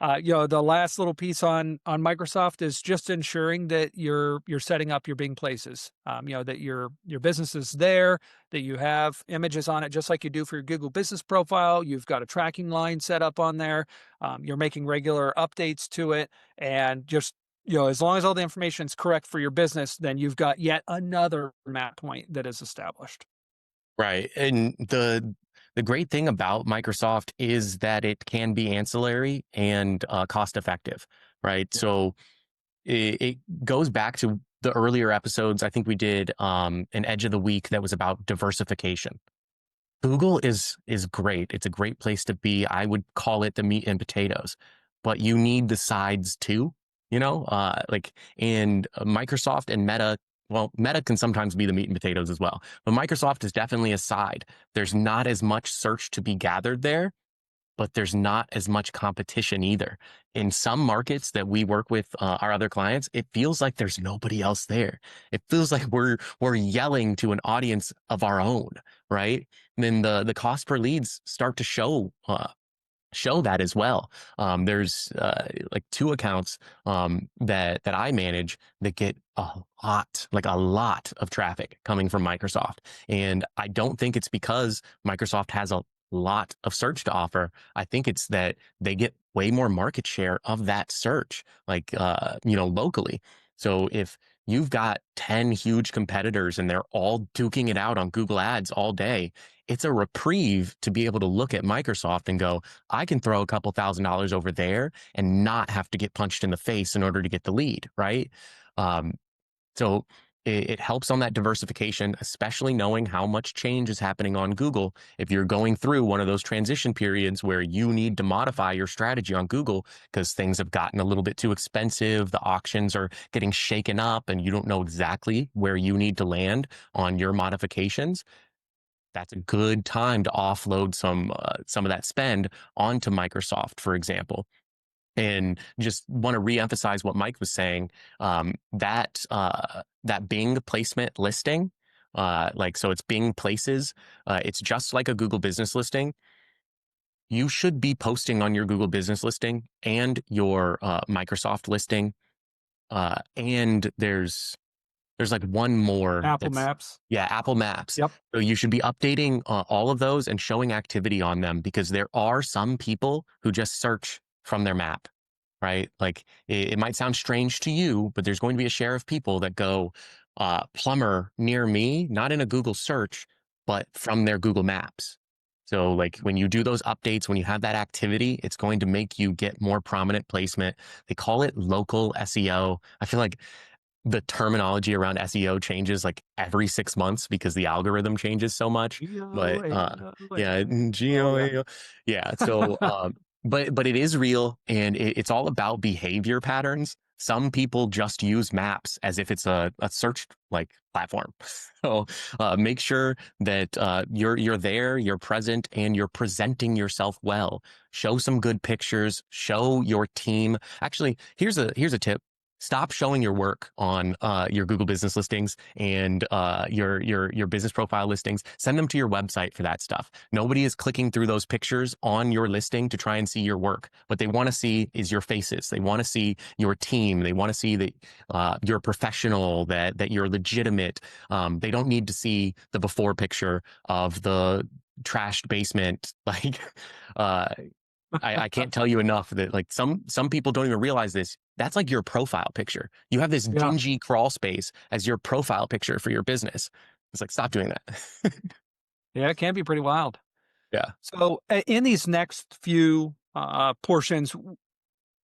last little piece on Microsoft is just ensuring that you're setting up your Bing places. That your business is there, that you have images on it, just like you do for your Google Business Profile. You've got a tracking line set up on there. You're making regular updates to it, and just as long as all the information is correct for your business, then you've got yet another map point that is established. Right. And the great thing about Microsoft is that it can be ancillary and cost effective, right? Yeah. So it goes back to the earlier episodes. I think we did an edge of the week that was about diversification. Google is great. It's a great place to be. I would call it the meat and potatoes, but you need the sides too, and Microsoft and Meta. Well, Meta can sometimes be the meat and potatoes as well, but Microsoft is definitely a side. There's not as much search to be gathered there, but there's not as much competition either. In some markets that we work with our other clients, it feels like there's nobody else there. It feels like we're yelling to an audience of our own, right? And then the cost per leads start to show that as well. There's like two accounts that I manage that get a lot of traffic coming from Microsoft, and I don't think it's because Microsoft has a lot of search to offer. I think it's that they get way more market share of that search, locally. So if you've got 10 huge competitors and they're all duking it out on Google Ads all day, it's a reprieve to be able to look at Microsoft and go, I can throw a couple $1,000s over there and not have to get punched in the face in order to get the lead, right? So it helps on that diversification, especially knowing how much change is happening on Google. If you're going through one of those transition periods where you need to modify your strategy on Google because things have gotten a little bit too expensive, the auctions are getting shaken up, and you don't know exactly where you need to land on your modifications, that's a good time to offload some of that spend onto Microsoft, for example. And just want to reemphasize what Mike was saying. That Bing placement listing, so it's Bing Places. It's just like a Google Business listing. You should be posting on your Google Business listing and your Microsoft listing. And there's There's like one more Apple that's, Maps. yeah, Apple Maps. Yep. So you should be updating all of those and showing activity on them, because there are some people who just search from their map, right? Like it might sound strange to you, but there's going to be a share of people that go plumber near me, not in a Google search, but from their Google Maps. So like when you do those updates, when you have that activity, it's going to make you get more prominent placement. They call it local SEO. I feel like the terminology around SEO changes like every 6 months because the algorithm changes so much. But yeah, GOAO. Oh, yeah. GEO, yeah. So but it is real, and it's all about behavior patterns. Some people just use maps as if it's a search like platform. So make sure that you're there, you're present, and you're presenting yourself well. Show some good pictures. Show your team. Actually, here's a tip. Stop showing your work on your Google business listings and your business profile listings. Send them to your website for that stuff. Nobody is clicking through those pictures on your listing to try and see your work. What they want to see is your faces. They want to see your team. They want to see that you're professional, that you're legitimate. They don't need to see the before picture of the trashed basement. Like, I can't tell you enough that like some people don't even realize this. That's like your profile picture. You have this Yeah. dingy crawl space as your profile picture for your business. It's like, stop doing that. Yeah, it can be pretty wild. Yeah. So in these next few portions,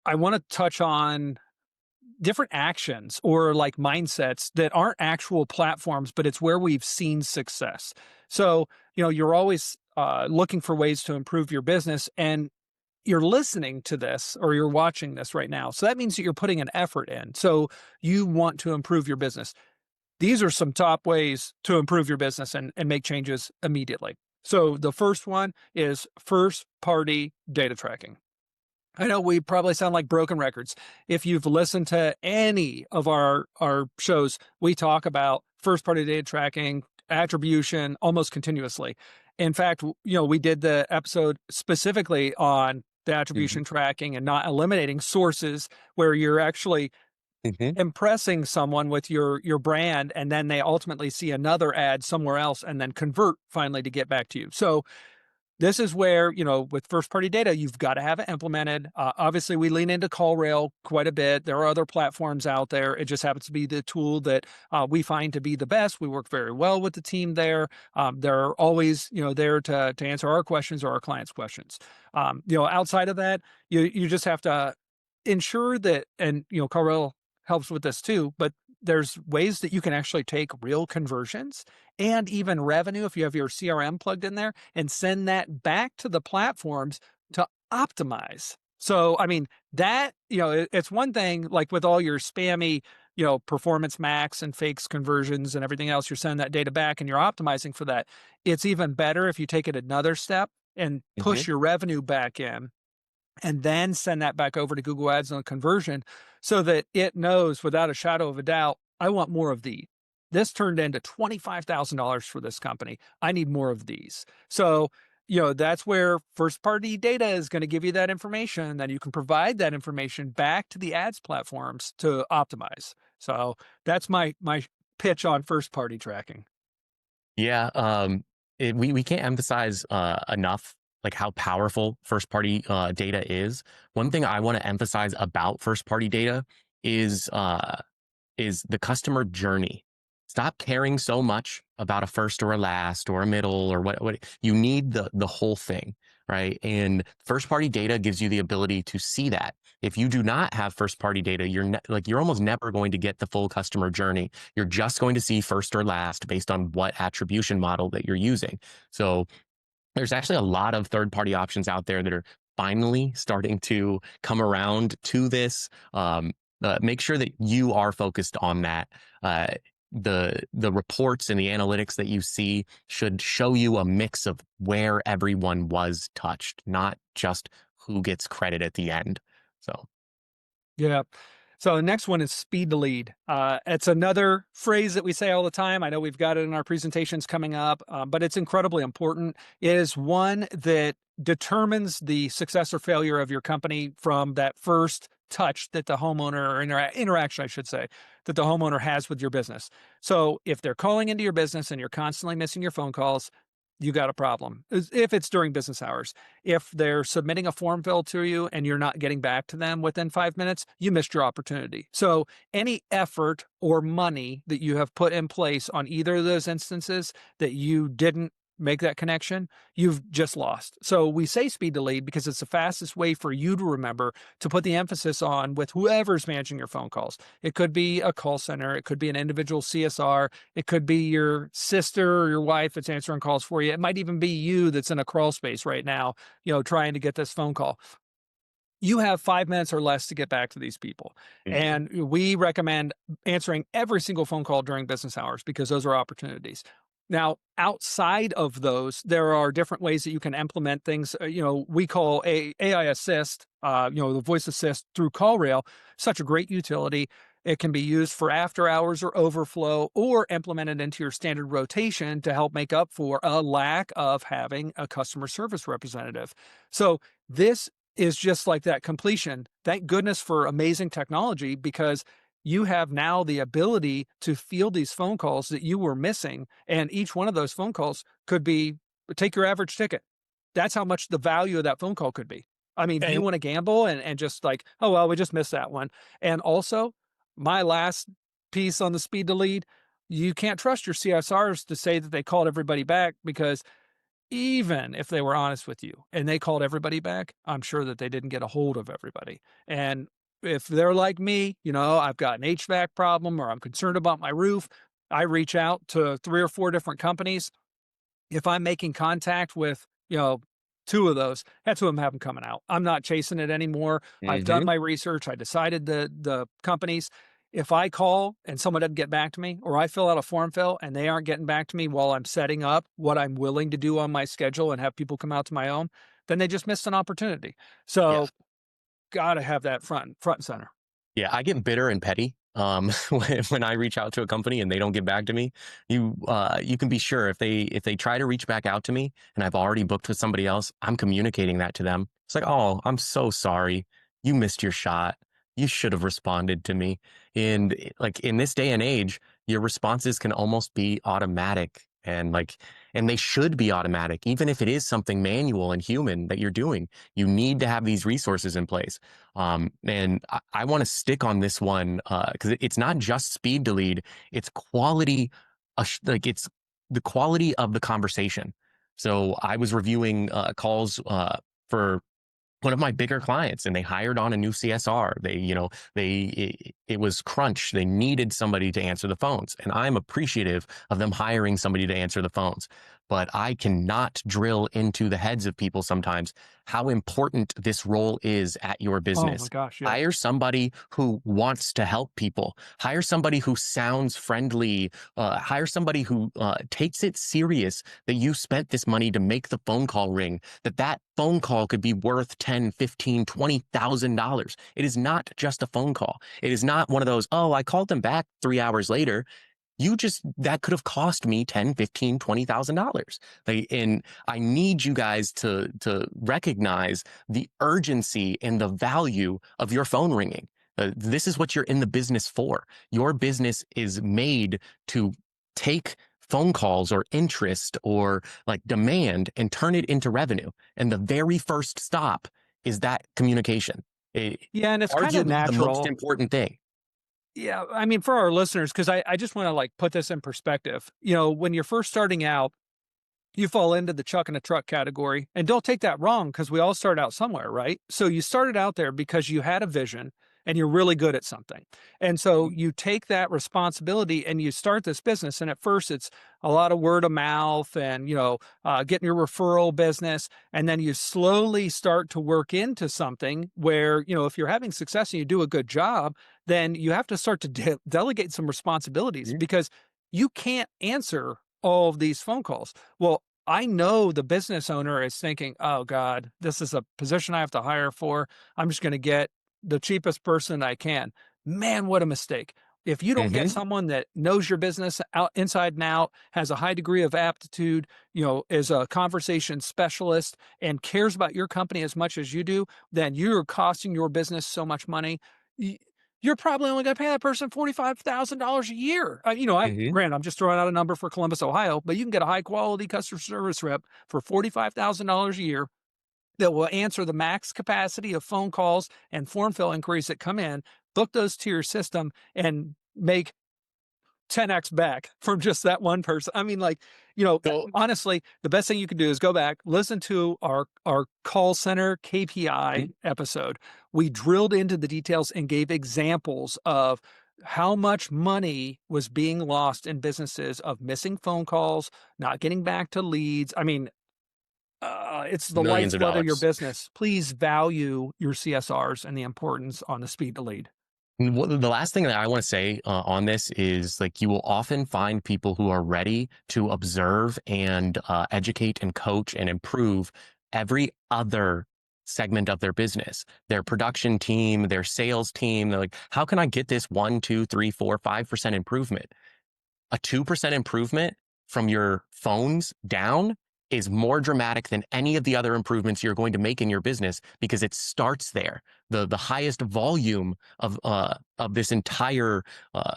I want to touch on different actions or like mindsets that aren't actual platforms, but it's where we've seen success. So, you're always looking for ways to improve your business, and you're listening to this or you're watching this right now. So that means that you're putting an effort in. So you want to improve your business. These are some top ways to improve your business and make changes immediately. So the first one is first party data tracking. I know we probably sound like broken records. If you've listened to any of our shows, we talk about first party data tracking, attribution almost continuously. In fact, we did the episode specifically on the Hmm. attribution tracking and not eliminating sources, where you're actually Hmm. impressing someone with your brand, and then they ultimately see another ad somewhere else and then convert finally to get back to you. So this is where, with first party data, you've got to have it implemented. Obviously, we lean into CallRail quite a bit. There are other platforms out there. It just happens to be the tool that we find to be the best. We work very well with the team there. They're always, there to answer our questions or our clients' questions. Outside of that, you just have to ensure that, and, CallRail helps with this too, but there's ways that you can actually take real conversions and even revenue if you have your CRM plugged in there and send that back to the platforms to optimize. So, I mean, that, it's one thing like with all your spammy, performance max and fakes conversions and everything else, you're sending that data back and you're optimizing for that. It's even better if you take it another step and Hmm. push your revenue back in and then send that back over to Google Ads on a conversion so that it knows without a shadow of a doubt, I want more of these. This turned into $25,000 for this company. I need more of these. So, that's where first party data is going to give you that information. Then you can provide that information back to the ads platforms to optimize. So that's my pitch on first party tracking. Yeah. We can't emphasize enough like how powerful first party data is. One thing I want to emphasize about first party data is the customer journey. Stop caring so much about a first or a last or a middle or what you need, the whole thing, right? And first party data gives you the ability to see that. If you do not have first party data, you're almost never going to get the full customer journey. You're just going to see first or last based on what attribution model that you're using. So there's actually a lot of third party options out there that are finally starting to come around to this. Make sure that you are focused on that. Uh, the reports and the analytics that you see should show you a mix of where everyone was touched, not just who gets credit at the end. So Yeah. So the next one is speed to lead. It's another phrase that we say all the time. I know we've got it in our presentations coming up, but it's incredibly important. It is one that determines the success or failure of your company from that first touch that the homeowner or interaction, I should say, that the homeowner has with your business. So if they're calling into your business and you're constantly missing your phone calls, you got a problem. If it's during business hours, if they're submitting a form fill to you and you're not getting back to them within 5 minutes, you missed your opportunity. So any effort or money that you have put in place on either of those instances that you didn't make that connection, you've just lost. So we say speed to lead because it's the fastest way for you to remember to put the emphasis on with whoever's managing your phone calls. It could be a call center, it could be an individual CSR, it could be your sister or your wife that's answering calls for you. It might even be you that's in a crawl space right now, trying to get this phone call. You have 5 minutes or less to get back to these people. Mhm. And we recommend answering every single phone call during business hours because those are opportunities. Now, outside of those, there are different ways that you can implement things. We call AI Assist, the voice assist through CallRail, such a great utility. It can be used for after hours or overflow or implemented into your standard rotation to help make up for a lack of having a customer service representative. So this is just like that completion. Thank goodness for amazing technology because you have now the ability to field these phone calls that you were missing. And each one of those phone calls could be take your average ticket. That's how much the value of that phone call could be. I mean, do you And want to gamble and just like, oh, well, we just missed that one? And also, my last piece on the speed to lead, you can't trust your CSRs to say that they called everybody back because even if they were honest with you and they called everybody back, I'm sure that they didn't get a hold of everybody. And if they're like me, I've got an HVAC problem or I'm concerned about my roof, I reach out to 3 or 4 different companies. If I'm making contact with, 2 of those, that's who I'm having coming out. I'm not chasing it anymore. I've done Mhm. my research. I decided the companies. If I call and someone doesn't get back to me, or I fill out a form fill and they aren't getting back to me while I'm setting up what I'm willing to do on my schedule and have people come out to my home, then they just missed an opportunity. Yeah. So gotta have that front and center. Yeah, I get bitter and petty when I reach out to a company and they don't get back to me. You can be sure if they try to reach back out to me and I've already booked with somebody else, I'm communicating that to them. It's like, oh, I'm so sorry, you missed your shot. You should have responded to me. And like in this day and age, your responses can almost be automatic and they should be automatic, even if it is something manual and human that you're doing. You need to have these resources in place. And I want to stick on this one because it's not just speed to lead; it's quality. It's the quality of the conversation. So I was reviewing calls for one of my bigger clients, and they hired on a new CSR. It was crunch. They needed somebody to answer the phones, and I'm appreciative of them hiring somebody to answer the phones. But I cannot drill into the heads of people sometimes how important this role is at your Oh my business. gosh, yeah. Hire somebody who wants to help people. Hire somebody who sounds friendly. Hire somebody who takes it serious that you spent this money to make the phone call ring, that phone call could be worth 10, 15, $20,000. It is not just a phone call. It is not one of those, oh, I called them back 3 hours later. That could have cost me 10, 15, $20,000. And I need you guys to recognize the urgency and the value of your phone ringing. This is what you're in the business for. Your business is made to take phone calls or interest or like demand and turn it into revenue. And the very first stop is that communication. Yeah, and it's kind of Arguably the most natural. important thing. Yeah, I mean, for our listeners, because I just want to like put this in perspective. When you're first starting out, you fall into the chuck in a truck category. And don't take that wrong because we all start out somewhere, right? So you started out there because you had a vision and you're really good at something. And so you take that responsibility and you start this business. And at first, it's a lot of word of mouth and, getting your referral business. And then you slowly start to work into something where, if you're having success and you do a good job, then you have to start to delegate some responsibilities Mhm. because you can't answer all of these phone calls. Well, I know the business owner is thinking, oh God, this is a position I have to hire for. I'm just going to get the cheapest person I can. Man, what a mistake. If you don't get Hmm. someone that knows your business out inside and out, has a high degree of aptitude, is a conversation specialist and cares about your company as much as you do, then you're costing your business so much money. You're probably only going to pay that person $45,000 a year. Hmm. Granted, I'm just throwing out a number for Columbus, Ohio, but you can get a high quality customer service rep for $45,000 a year that will answer the max capacity of phone calls and form fill inquiries that come in, book those to your system, and make 10x back from just that one person. I mean, So, honestly, the best thing you can do is go back, listen to our call center KPI mhm, episode. We drilled into the details and gave examples of how much money was being lost in businesses of missing phone calls, not getting back to leads. I mean, it's the millions of lifeblood of your dollars. business. Please value your CSRs and the importance on the speed to lead. The last thing that I want to say on this is like you will often find people who are ready to observe and educate and coach and improve every other segment of their business, their production team, their sales team. They're like, how can I get this 1, 2, 3, 4, 5% improvement? A 2% improvement from your phones down is more dramatic than any of the other improvements you're going to make in your business because it starts there. The highest volume of this entire uh,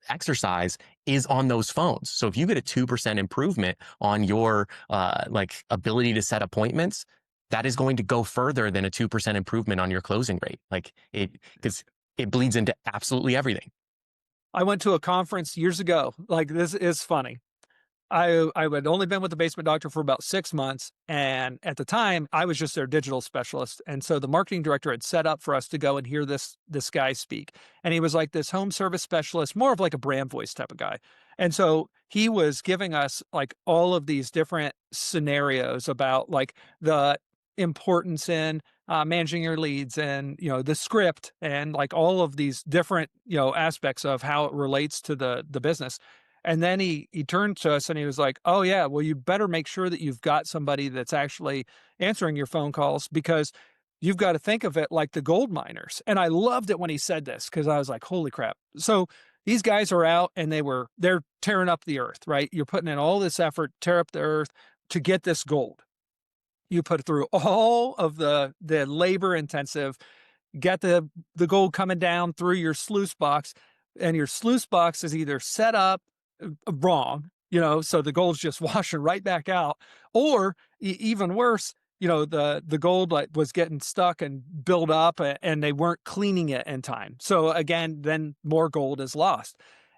exercise is on those phones. So if you get a 2% improvement on your like ability to set appointments, that is going to go further than a 2% improvement on your closing rate. Like it, because it bleeds into absolutely everything. I went to a conference years ago. Like, this is funny. I had only been with the basement doctor for about 6 months, and at the time, I was just their digital specialist. And so the marketing director had set up for us to go and hear this guy speak, and he was like this home service specialist, more of like a brand voice type of guy. And so he was giving us like all of these different scenarios about like the importance in managing your leads, and the script, and like all of these different aspects of how it relates to the business. And then he turned to us and he was like, "Oh yeah, well you better make sure that you've got somebody that's actually answering your phone calls, because you've got to think of it like the gold miners." And I loved it when he said this, because I was like, "Holy crap." So these guys are out and they're tearing up the earth, right? You're putting in all this effort, tear up the earth to get this gold. You put through all of the labor intensive, get the gold coming down through your sluice box, and your sluice box is either set up wrong, so the gold's just washing right back out, or even worse, the gold like was getting stuck and built up, and they weren't cleaning it in time. So again, then more gold is lost.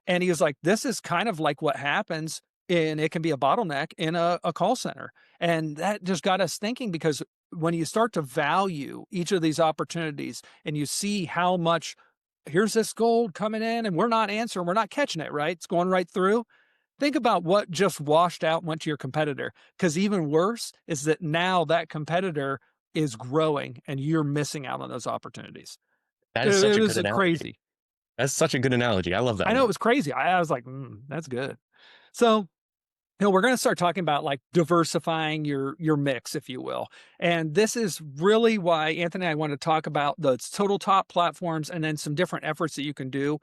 And he was like, this is kind of like what happens, and it can be a bottleneck in a call center. And that just got us thinking, because when you start to value each of these opportunities and you see how much, here's this gold coming in and we're not answering, we're not catching it, right? It's going right through. Think about what just washed out and went to your competitor. Because even worse is that now that competitor is growing and you're missing out on those opportunities. That is such It a was good analogy. crazy. That's such a good analogy. I love that I know, it one. was crazy. I was like, that's good. So we're going to start talking about like diversifying your mix, if you will. And this is really why Anthony and I want to talk about the total top platforms and then some different efforts that you can do.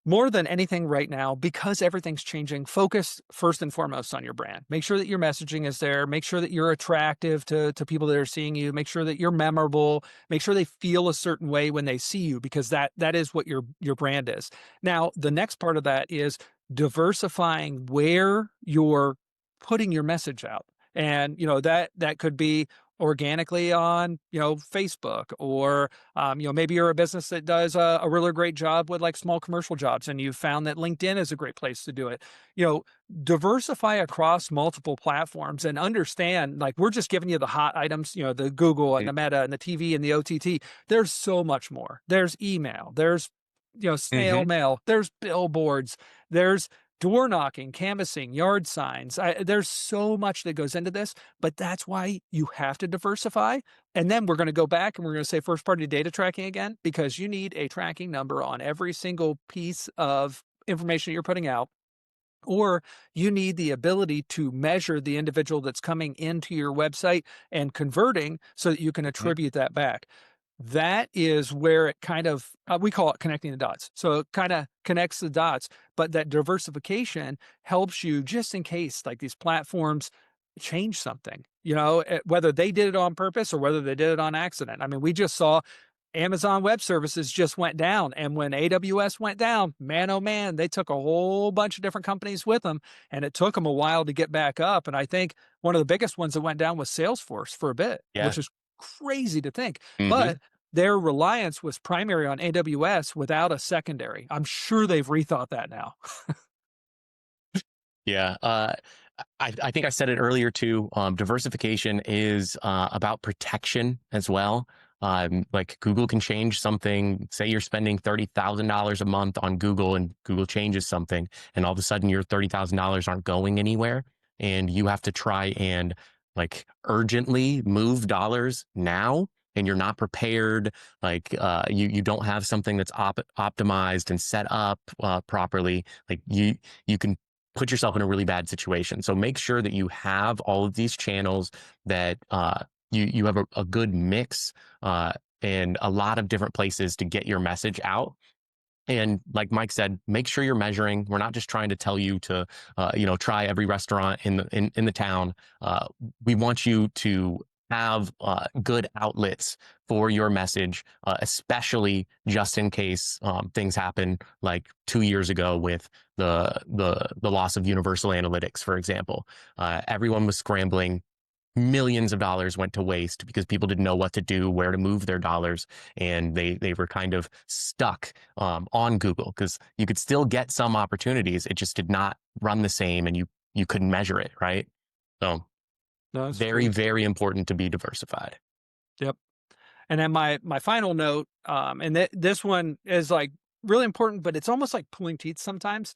More than anything right now, because everything's changing, focus first and foremost on your brand. Make sure that your messaging is there. Make sure that you're attractive to people that are seeing you. Make sure that you're memorable. Make sure they feel a certain way when they see you, because that is what your brand is. Now, the next part of that is diversifying where you're putting your message out. And that could be organically on Facebook, or maybe you're a business that does a really great job with like small commercial jobs, and you found that LinkedIn is a great place to do it. You know, diversify across multiple platforms and understand, like, we're just giving you the hot items, the Google and the Meta and the TV and the OTT. There's so much more. There's email, there's snail Mm-hmm. mail, there's billboards, there's door knocking, canvassing, yard signs. There's so much that goes into this, but that's why you have to diversify. And then we're going to go back and we're going to say first party data tracking again, because you need a tracking number on every single piece of information you're putting out. Or you need the ability to measure the individual that's coming into your website and converting, so that you can attribute that back. that is where it kind of, we call it connecting the dots. So it kind of connects the dots, but that diversification helps you just in case like these platforms change something, whether they did it on purpose or whether they did it on accident. I mean, we just saw Amazon Web Services just went down. And when AWS went down, man, oh man, they took a whole bunch of different companies with them. And it took them a while to get back up. And I think one of the biggest ones that went down was Salesforce for a bit, Yeah. which is crazy to think. Hmm. But their reliance was primary on AWS without a secondary. I'm sure they've rethought that now. Yeah. I think I said it earlier too. Diversification is about protection as well. Like Google can change something. Say you're spending $30,000 a month on Google, and Google changes something, and all of a sudden your $30,000 aren't going anywhere, and you have to try and like urgently move dollars now, and you're not prepared. Like you don't have something that's optimized and set up properly. Like you can put yourself in a really bad situation. So make sure that you have all of these channels, that you have a good mix and a lot of different places to get your message out. And like Mike said, make sure you're measuring. We're not just trying to tell you to, try every restaurant in the town. We want you to have good outlets for your message, especially just in case things happen like 2 years ago with the loss of Universal Analytics, for example. Everyone was scrambling. Millions of dollars went to waste because people didn't know what to do, where to move their dollars, and they were kind of stuck on Google, because you could still get some opportunities. It just did not run the same, and you couldn't measure it, right? So No, that's very, true. very important to be diversified. Yep. And then my final note, and this one is like really important, but it's almost like pulling teeth sometimes.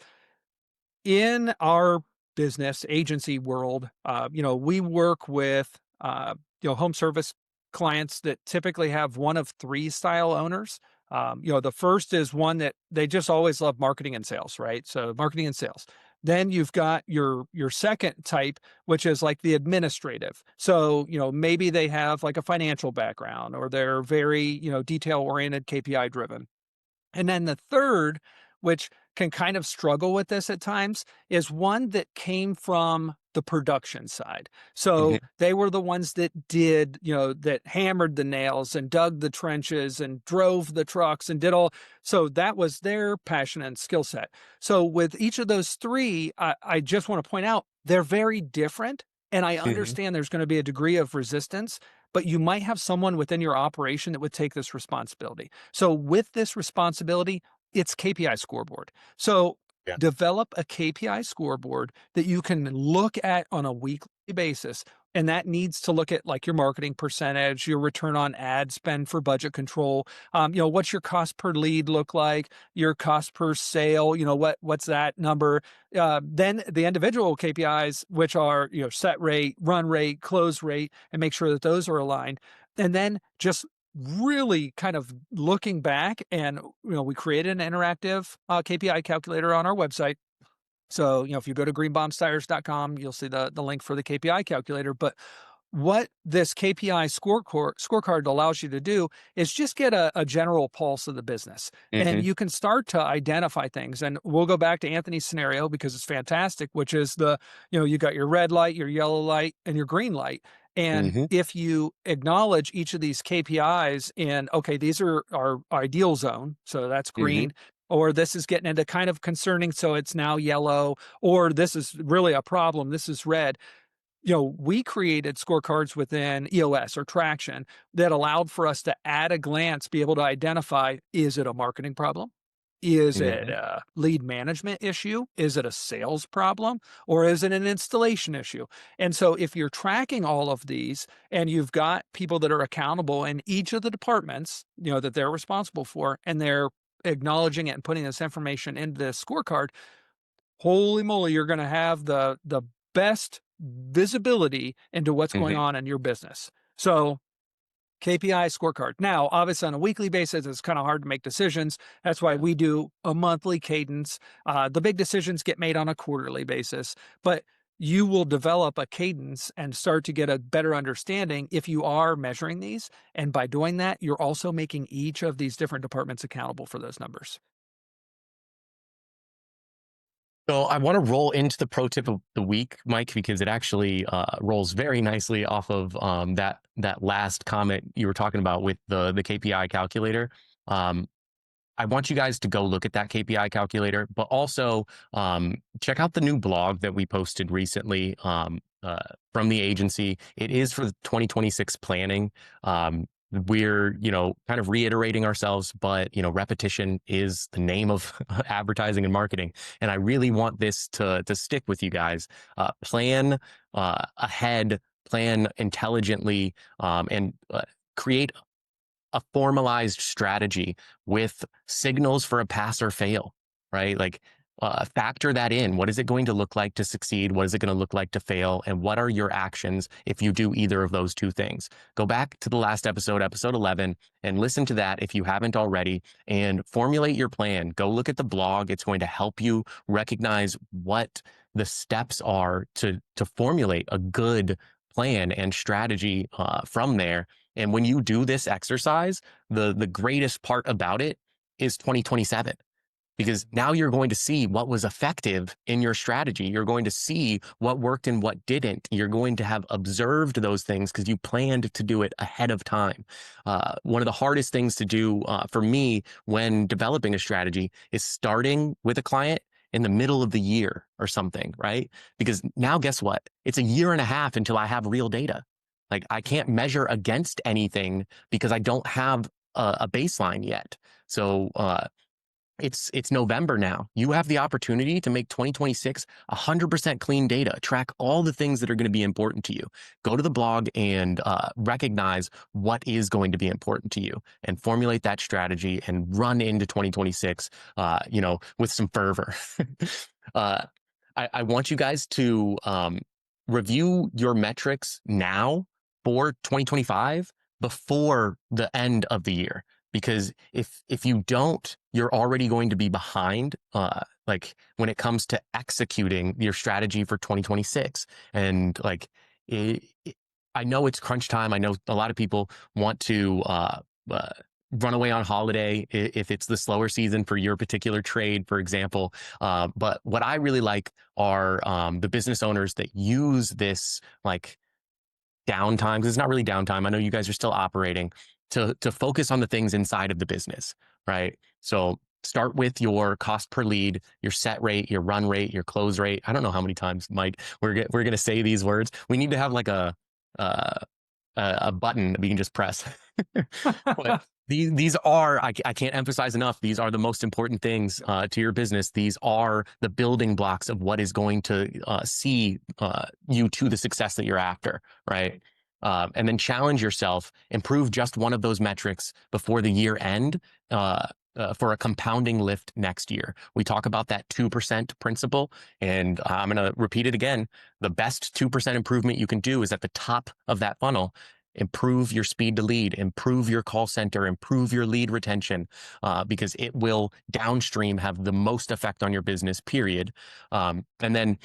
In our business agency world, we work with home service clients that typically have one of three style owners. The first is one that they just always love marketing and sales, right? So marketing and sales. Then you've got your second type, which is like the administrative. So, maybe they have like a financial background, or they're very, detail oriented, KPI driven. And then the third, which can kind of struggle with this at times, is one that came from the production side. So Mhm. they were the ones that did, that hammered the nails and dug the trenches and drove the trucks and did all. So that was their passion and skill set. So with each of those three, I just want to point out they're very different. And I Mhm. understand there's going to be a degree of resistance, but you might have someone within your operation that would take this responsibility. So with this responsibility, it's KPI scoreboard. So Yeah. develop a KPI scoreboard that you can look at on a weekly basis. And that needs to look at like your marketing percentage, your return on ad spend for budget control. What's your cost per lead look like? Your cost per sale. What's that number? Then the individual KPIs, which are set rate, run rate, close rate, and make sure that those are aligned. And then just really kind of looking back, and we created an interactive KPI calculator on our website. So if you go to greenbombstiers.com, you'll see the link for the KPI calculator. But what this KPI scorecard allows you to do is just get a general pulse of the business, and Mhm. you can start to identify things. And we'll go back to Anthony's scenario because it's fantastic, which is you got your red light, your yellow light, and your green light. And Mhm. if you acknowledge each of these KPIs in, okay, these are our ideal zone, so that's Mhm. green, or this is getting into kind of concerning, so it's now yellow, or this is really a problem, this is red. We created scorecards within EOS or Traction that allowed for us to, at a glance, be able to identify, is it a marketing problem? Is it Mhm. a lead management issue? Is it a sales problem? Or is it an installation issue? And so if you're tracking all of these and you've got people that are accountable in each of the departments, that they're responsible for, and they're acknowledging it and putting this information into the scorecard, holy moly, you're going to have the best visibility into what's going Mhm. on in your business. So KPI scorecard. Now, obviously, on a weekly basis, it's kind of hard to make decisions. That's why Yeah. we do a monthly cadence. The big decisions get made on a quarterly basis. But you will develop a cadence and start to get a better understanding if you are measuring these. And by doing that, you're also making each of these different departments accountable for those numbers. So I want to roll into the pro tip of the week, Mike, because it actually rolls very nicely off of that last comment you were talking about with the KPI calculator. Um, I want you guys to go look at that KPI calculator, but also check out the new blog that we posted recently from the agency. It is for the 2026 planning. We're, kind of reiterating ourselves, but, repetition is the name of advertising and marketing. And I really want this to stick with you guys. Plan ahead, plan intelligently, and create a formalized strategy with signals for a pass or fail, right? Like factor that in. What is it going to look like to succeed? What is it going to look like to fail? And what are your actions if you do either of those two things? Go back to the last episode, episode 11, and listen to that if you haven't already, and formulate your plan. Go look at the blog. It's going to help you recognize what the steps are to formulate a good plan and strategy from there. And when you do this exercise, the greatest part about it is 2027, because now you're going to see what was effective in your strategy. You're going to see what worked and what didn't. You're going to have observed those things because you planned to do it ahead of time. One of the hardest things to do for me when developing a strategy is starting with a client in the middle of the year or something, right? Because now guess what? It's a year and a half until I have real data. Like I can't measure against anything because I don't have a baseline yet. So it's November now. You have the opportunity to make 2026 100% clean data. Track all the things that are going to be important to you. Go to the blog and recognize what is going to be important to you, and formulate that strategy and run into 2026, with some fervor. I want you guys to review your metrics now for 2025 before the end of the year. Because if you don't, you're already going to be behind, like when it comes to executing your strategy for 2026. And like, I know it's crunch time. I know a lot of people want to run away on holiday if it's the slower season for your particular trade, for example. But what I really like are the business owners that use this like downtime, because it's not really downtime. I know you guys are still operating, to focus on the things inside of the business, right? So start with your cost per lead, your set rate, your run rate, your close rate. I don't know how many times, Mike, we're going to say these words. We need to have like a button that we can just press. But these are, I can't emphasize enough, these are the most important things to your business. These are the building blocks of what is going to see you to the success that you're after, right? And then challenge yourself, improve just one of those metrics before the year end for a compounding lift next year. We talk about that 2% principle, and I'm going to repeat it again. The best 2% improvement you can do is at the top of that funnel. Improve your speed to lead, improve your call center, improve your lead retention, because it will downstream have the most effect on your business, period. And then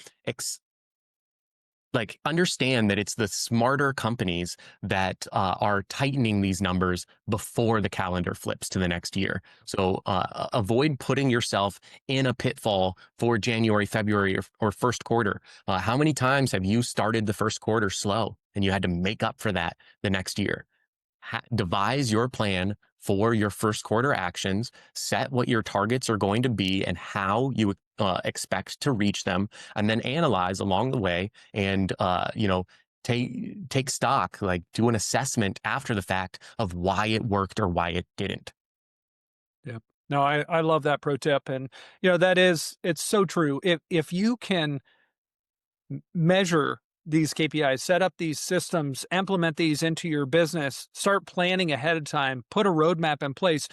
understand that it's the smarter companies that are tightening these numbers before the calendar flips to the next year. So avoid putting yourself in a pitfall for January, February, or first quarter. How many times have you started the first quarter slow and you had to make up for that the next year? Devise your plan for your first quarter actions, set what your targets are going to be and how you expect to reach them, and then analyze along the way and, take stock, like do an assessment after the fact of why it worked or why it didn't. Yeah. No, I love that pro tip. And, it's so true. If you can measure these KPIs, set up these systems, implement these into your business, start planning ahead of time, put a roadmap in place,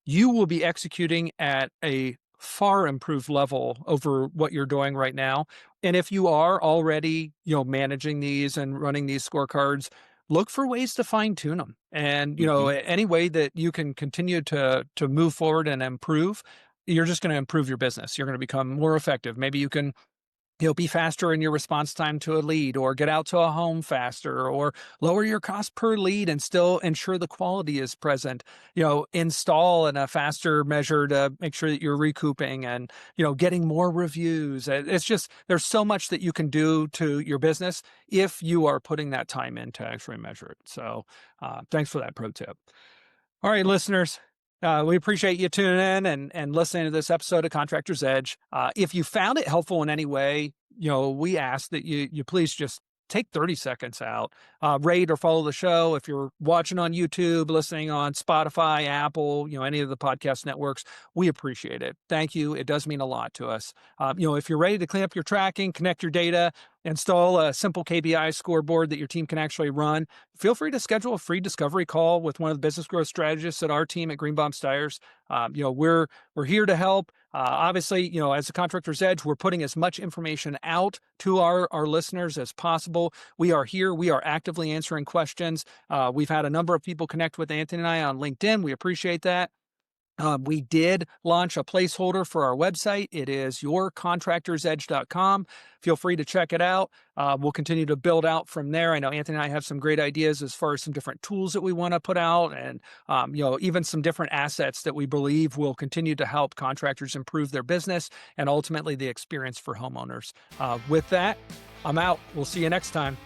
you will be executing at a far improved level over what you're doing right now. And if you are already, managing these and running these scorecards, look for ways to fine tune them. And, any way that you can continue to move forward and improve, you're just going to improve your business. You're going to become more effective. Maybe you can be faster in your response time to a lead, or get out to a home faster, or lower your cost per lead and still ensure the quality is present. Install in a faster measure to make sure that you're recouping and, getting more reviews. It's just, there's so much that you can do to your business if you are putting that time in to actually measure it. So thanks for that pro tip. All right, listeners. We appreciate you tuning in and listening to this episode of Contractor's Edge. If you found it helpful in any way, we ask that you please just take 30 seconds out, rate or follow the show. If you're watching on YouTube, listening on Spotify, Apple, any of the podcast networks, we appreciate it. Thank you. It does mean a lot to us. If you're ready to clean up your tracking, connect your data, install a simple KPI scoreboard that your team can actually run, feel free to schedule a free discovery call with one of the business growth strategists at our team at Greenbaum Stiers. We're here to help. Obviously, as a Contractor's Edge, we're putting as much information out to our listeners as possible. We are here. We are actively answering questions. We've had a number of people connect with Anthony and I on LinkedIn. We appreciate that. We did launch a placeholder for our website. It is yourcontractorsedge.com. Feel free to check it out. We'll continue to build out from there. I know Anthony and I have some great ideas as far as some different tools that we want to put out, and even some different assets that we believe will continue to help contractors improve their business and ultimately the experience for homeowners. With that, I'm out. We'll see you next time.